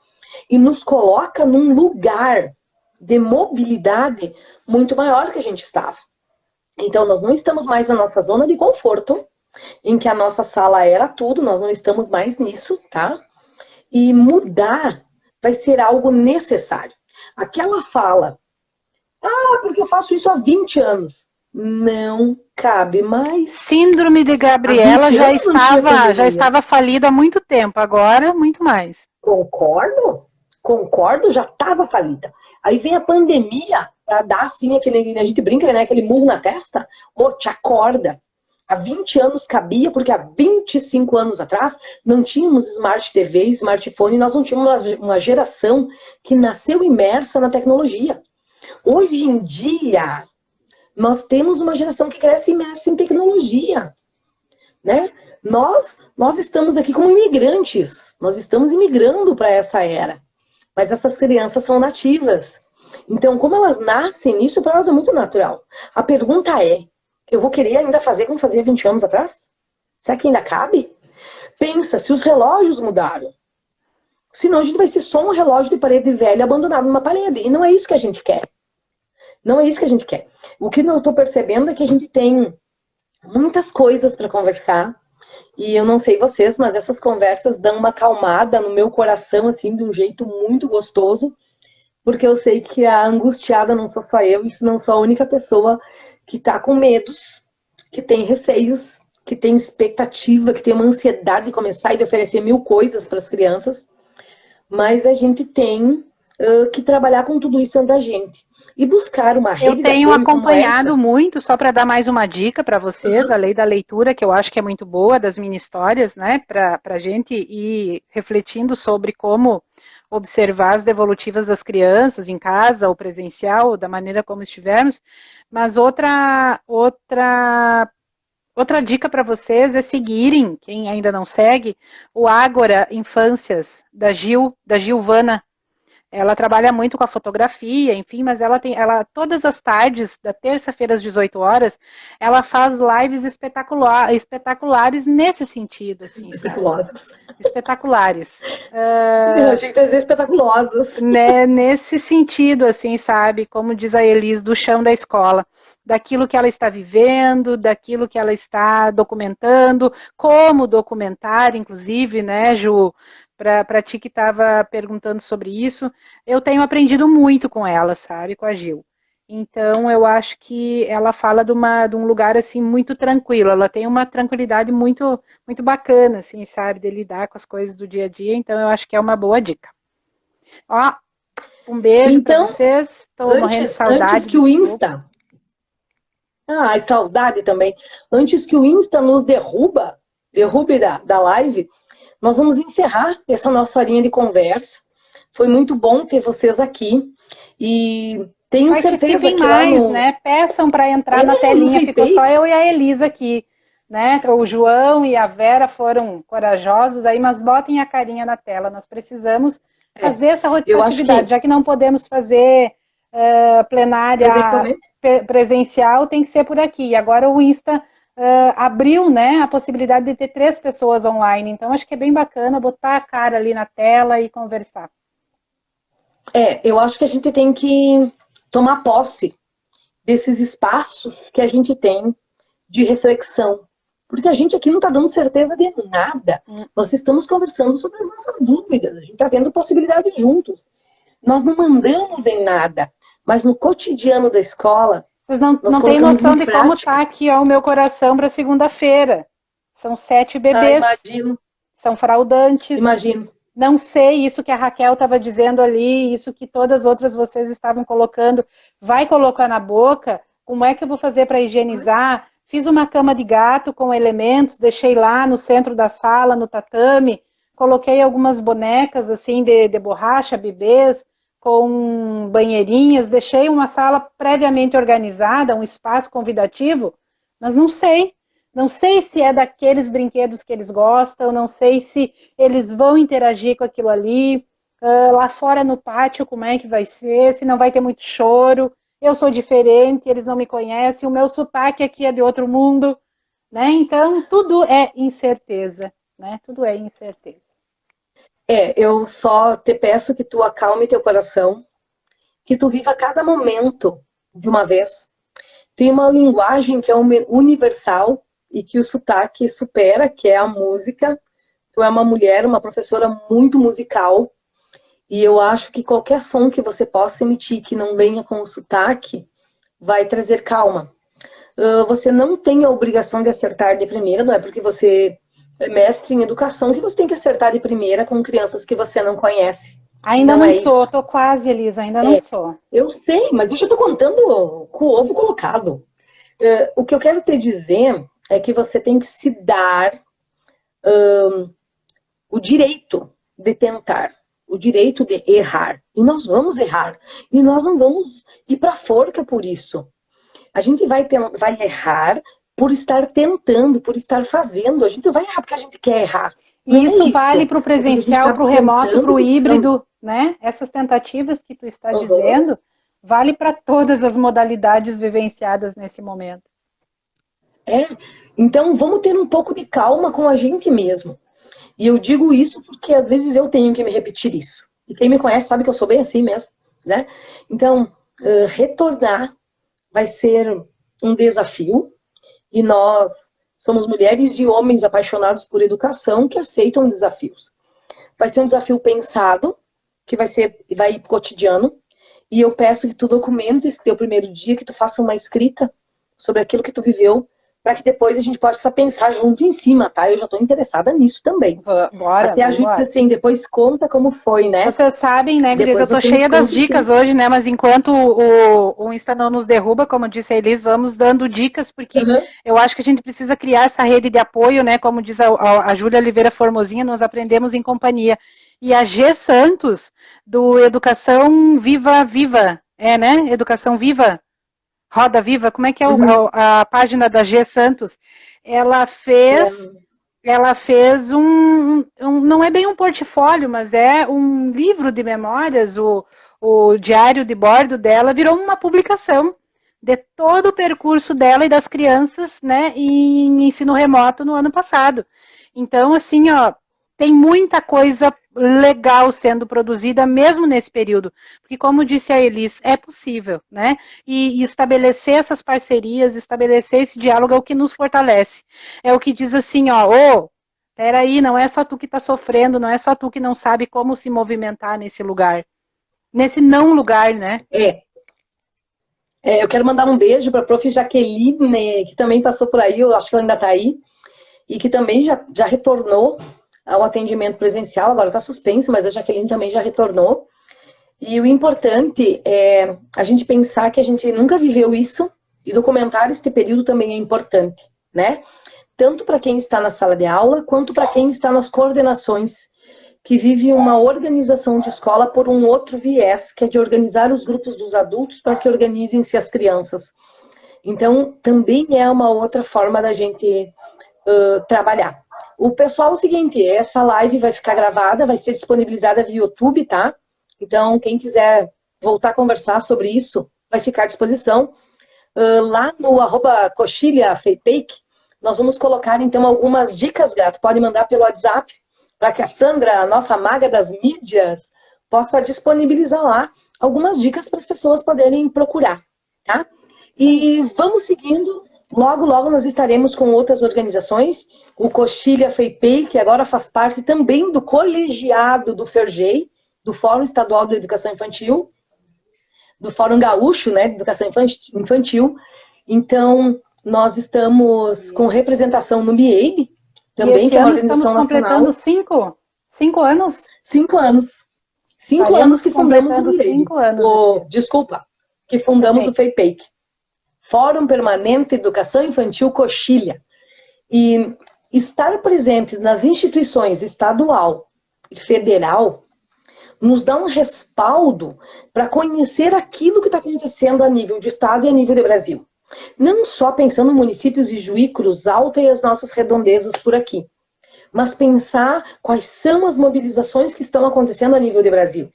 e nos coloca num lugar de mobilidade muito maior que a gente estava. Então, nós não estamos mais na nossa zona de conforto, em que a nossa sala era tudo, nós não estamos mais nisso, tá? E mudar vai ser algo necessário. Aquela fala, porque eu faço isso há 20 anos. Não cabe mais. Síndrome de Gabriela já estava falida há muito tempo, agora muito mais. Concordo, já estava falida. Aí vem a pandemia para dar assim, a gente brinca, né, aquele murro na testa. Te acorda. Há 20 anos cabia, porque há 25 anos atrás não tínhamos Smart TV, smartphone, nós não tínhamos uma geração que nasceu imersa na tecnologia. Hoje em dia, nós temos uma geração que cresce imersa em tecnologia, né? Nós estamos aqui como imigrantes, nós estamos imigrando para essa era, mas essas crianças são nativas. Então, como elas nascem nisso, para elas é muito natural. A pergunta é, eu vou querer ainda fazer como fazia 20 anos atrás? Será que ainda cabe? Pensa, se os relógios mudaram. Senão a gente vai ser só um relógio de parede velha abandonado numa parede. E não é isso que a gente quer. Não é isso que a gente quer. O que eu estou percebendo é que a gente tem muitas coisas para conversar. E eu não sei vocês, mas essas conversas dão uma acalmada no meu coração, assim, de um jeito muito gostoso. Porque eu sei que a angustiada não sou só eu, isso não sou a única pessoa que está com medos, que tem receios, que tem expectativa, que tem uma ansiedade de começar e de oferecer 1000 coisas para as crianças. Mas a gente tem que trabalhar com tudo isso dentro da gente. E buscar uma rede. Eu tenho acompanhado muito, só para dar mais uma dica para vocês, a lei da leitura, que eu acho que é muito boa, das mini histórias, né, para a gente ir refletindo sobre como observar as devolutivas das crianças em casa ou presencial, da maneira como estivermos. Mas outra dica para vocês é seguirem, quem ainda não segue, o Ágora Infâncias, da Gilvana. Ela trabalha muito com a fotografia, enfim, mas ela todas as tardes, da terça-feira às 18 horas, ela faz lives espetaculares nesse sentido, assim, espetaculares. Eu achei que ia dizer espetaculosas. Né, nesse sentido, assim, sabe, como diz a Elis, do chão da escola, daquilo que ela está vivendo, daquilo que ela está documentando, como documentar, inclusive, né, Ju, para ti que estava perguntando sobre isso, eu tenho aprendido muito com ela, sabe, com a Gil. Então, eu acho que ela fala de um lugar, assim, muito tranquilo. Ela tem uma tranquilidade muito, muito bacana, assim, sabe? De lidar com as coisas do dia a dia. Então, eu acho que é uma boa dica. Ó, um beijo para Então, vocês. Estou morrendo de antes saudade que o desse povo. Insta... Ah, saudade também. Antes que o Insta nos derrube da live, nós vamos encerrar essa nossa horinha de conversa. Foi muito bom ter vocês aqui. E tenho certeza Participem que lá mais, no... né? Peçam para entrar na no telinha. Ficou só FacePage, eu e a Elisa aqui, né? O João e a Vera foram corajosos aí, mas botem a carinha na tela. Nós precisamos fazer essa eu acho rotatividade, que já que não podemos fazer plenária presencialmente... presencial, tem que ser por aqui. Agora o Insta abriu, né, a possibilidade de ter 3 pessoas online. Então acho que é bem bacana botar a cara ali na tela e conversar. eu acho que a gente tem que tomar posse desses espaços que a gente tem de reflexão. Porque a gente aqui não está dando certeza de nada. Nós estamos conversando sobre as nossas dúvidas. A gente está vendo possibilidades juntos. Nós não mandamos em nada. Mas no cotidiano da escola, vocês não têm colocamos noção em de como prática. está aqui ó, o meu coração para segunda-feira. São 7 bebês. Imagino. São fraudantes. Imagino. Não sei, isso que a Raquel estava dizendo ali, isso que todas as outras vocês estavam colocando, vai colocar na boca, como é que eu vou fazer para higienizar? Fiz uma cama de gato com elementos, deixei lá no centro da sala, no tatame, coloquei algumas bonecas assim de borracha, bebês, com banheirinhas, deixei uma sala previamente organizada, um espaço convidativo, mas não sei. Não sei se é daqueles brinquedos que eles gostam, não sei se eles vão interagir com aquilo ali, lá fora no pátio como é que vai ser, se não vai ter muito choro, eu sou diferente, eles não me conhecem, o meu sotaque aqui é de outro mundo, né? Então tudo é incerteza, né? Tudo é incerteza. Eu só te peço que tu acalme teu coração, que tu viva cada momento de uma vez. Tem uma linguagem que é universal e que o sotaque supera, que é a música. Tu é uma mulher, uma professora muito musical, e eu acho que qualquer som que você possa emitir que não venha com o sotaque vai trazer calma. Você não tem a obrigação de acertar de primeira, não é porque você é mestre em educação que você tem que acertar de primeira com crianças que você não conhece. Ainda não sou, tô quase, Elisa, ainda não sou. Eu sei, mas eu já tô contando com o ovo colocado. O que eu quero te dizer é que você tem que se dar o direito de tentar, o direito de errar. E nós vamos errar. E nós não vamos ir para a forca por isso. A gente vai errar por estar tentando, por estar fazendo. A gente não vai errar porque a gente quer errar. E isso vale para o presencial, para o remoto, para o híbrido, né? Essas tentativas que tu está dizendo, vale para todas as modalidades vivenciadas nesse momento. Então vamos ter um pouco de calma com a gente mesmo. E eu digo isso porque às vezes eu tenho que me repetir isso. E quem me conhece sabe que eu sou bem assim mesmo, né? Então, retornar vai ser um desafio. E nós somos mulheres e homens apaixonados por educação que aceitam desafios. Vai ser um desafio pensado, que vai ir cotidiano. E eu peço que tu documentes esse teu primeiro dia, que tu faça uma escrita sobre aquilo que tu viveu, para que depois a gente possa pensar junto em cima, tá? Eu já estou interessada nisso também. Bora, até ajuda assim, depois conta como foi, né? Vocês sabem, né, Gris? Eu tô cheia das dicas hoje, né? Mas enquanto o Insta não nos derruba, como disse a Elis, vamos dando dicas, porque eu acho que a gente precisa criar essa rede de apoio, né? Como diz a Júlia Oliveira Formosinha, nós aprendemos em companhia. E a G Santos, do Educação Viva, né? Educação Viva, Roda Viva, como é que é a página da G Santos? Ela fez não é bem um portfólio, mas é um livro de memórias, o diário de bordo dela virou uma publicação de todo o percurso dela e das crianças, né, em ensino remoto no ano passado. Então, assim, ó, tem muita coisa legal sendo produzida mesmo nesse período, porque como disse a Elis, é possível, né? E estabelecer essas parcerias, estabelecer esse diálogo é o que nos fortalece. É o que diz assim, ó, peraí, não é só tu que está sofrendo, não é só tu que não sabe como se movimentar nesse lugar. Nesse não lugar, né? Eu quero mandar um beijo para a prof. Jaqueline, que também passou por aí, eu acho que ela ainda está aí, e que também já retornou ao atendimento presencial, agora está suspenso, mas a Jaqueline também já retornou. E o importante é a gente pensar que a gente nunca viveu isso, e documentar este período também é importante, né? Tanto para quem está na sala de aula, quanto para quem está nas coordenações, que vive uma organização de escola por um outro viés, que é de organizar os grupos dos adultos para que organizem-se as crianças. Então, também é uma outra forma da gente trabalhar. O pessoal é o seguinte, essa live vai ficar gravada, vai ser disponibilizada via YouTube, tá? Então, quem quiser voltar a conversar sobre isso, vai ficar à disposição. Lá no @coxilhafeipeic, nós vamos colocar, então, algumas dicas, gato. Pode mandar pelo WhatsApp, para que a Sandra, a nossa maga das mídias, possa disponibilizar lá algumas dicas para as pessoas poderem procurar, tá? E vamos seguindo, logo, logo nós estaremos com outras organizações, o Coxilha FEIPEI, que agora faz parte também do colegiado do FERGEI, do Fórum Estadual de Educação Infantil, do Fórum Gaúcho, né, de Educação Infantil. Então, nós estamos com representação no MIEIB, também, e esse que é uma ano estamos organização completando nacional. 5 anos? 5 anos. 5 Estaremos anos que fundamos o completando MIEIB. 5 anos. Desculpa, que fundamos Também. o FEIPEIC. Fórum Permanente de Educação Infantil Coxilha. E estar presente nas instituições estadual e federal nos dá um respaldo para conhecer aquilo que está acontecendo a nível de estado e a nível de Brasil. Não só pensando em municípios de Juí, Cruz Alta e as nossas redondezas por aqui, mas pensar quais são as mobilizações que estão acontecendo a nível de Brasil.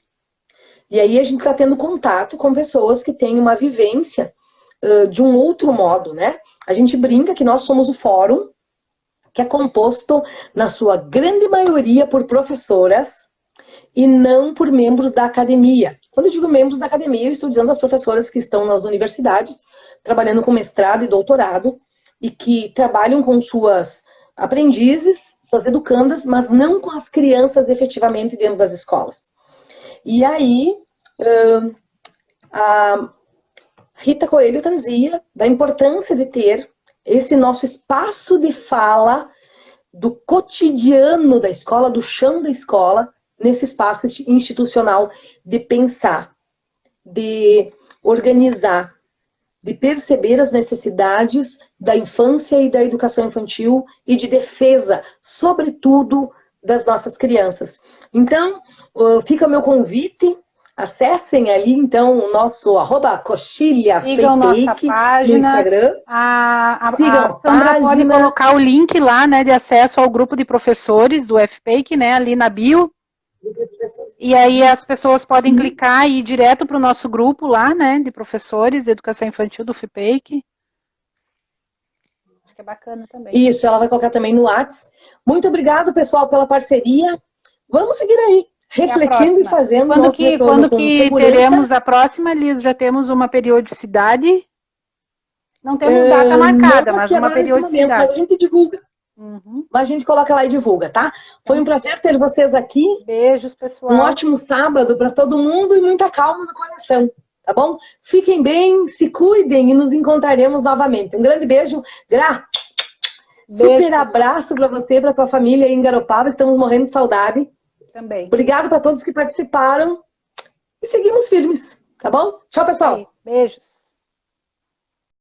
E aí a gente está tendo contato com pessoas que têm uma vivência de um outro modo, né? A gente brinca que nós somos o fórum, que é composto, na sua grande maioria, por professoras e não por membros da academia. Quando eu digo membros da academia, eu estou dizendo as professoras que estão nas universidades, trabalhando com mestrado e doutorado, e que trabalham com suas aprendizes, suas educandas, mas não com as crianças efetivamente dentro das escolas. E aí, a Rita Coelho trazia da importância de ter esse nosso espaço de fala do cotidiano da escola, do chão da escola, nesse espaço institucional de pensar, de organizar, de perceber as necessidades da infância e da educação infantil e de defesa, sobretudo, das nossas crianças. Então, fica o meu convite, acessem ali, então, o nosso @coxilhafeipeic Sigam nossa página. no Instagram. Sigam A Sandra pode colocar o link lá, né, de acesso ao grupo de professores do FPEIC, né, ali na bio. E aí as pessoas podem clicar e ir direto para o nosso grupo lá, né, de professores de educação infantil do FPEIC. Acho que é bacana também. Isso, ela vai colocar também no WhatsApp. Muito obrigado, pessoal, pela parceria. Vamos seguir aí, refletindo e fazendo Quando que teremos a próxima, Liz? Já temos uma periodicidade? Não temos data marcada, mas uma periodicidade. Momento, mas a gente divulga. Mas a gente coloca lá e divulga, tá? Foi um prazer ter vocês aqui. Beijos, pessoal. Um ótimo sábado para todo mundo e muita calma no coração, tá bom? Fiquem bem, se cuidem e nos encontraremos novamente. Um grande beijo. Gra, super abraço para você e para tua família aí em Garopaba. Estamos morrendo de saudade. Também. Obrigado para todos que participaram. E seguimos firmes, tá bom? Tchau, pessoal. Beijos.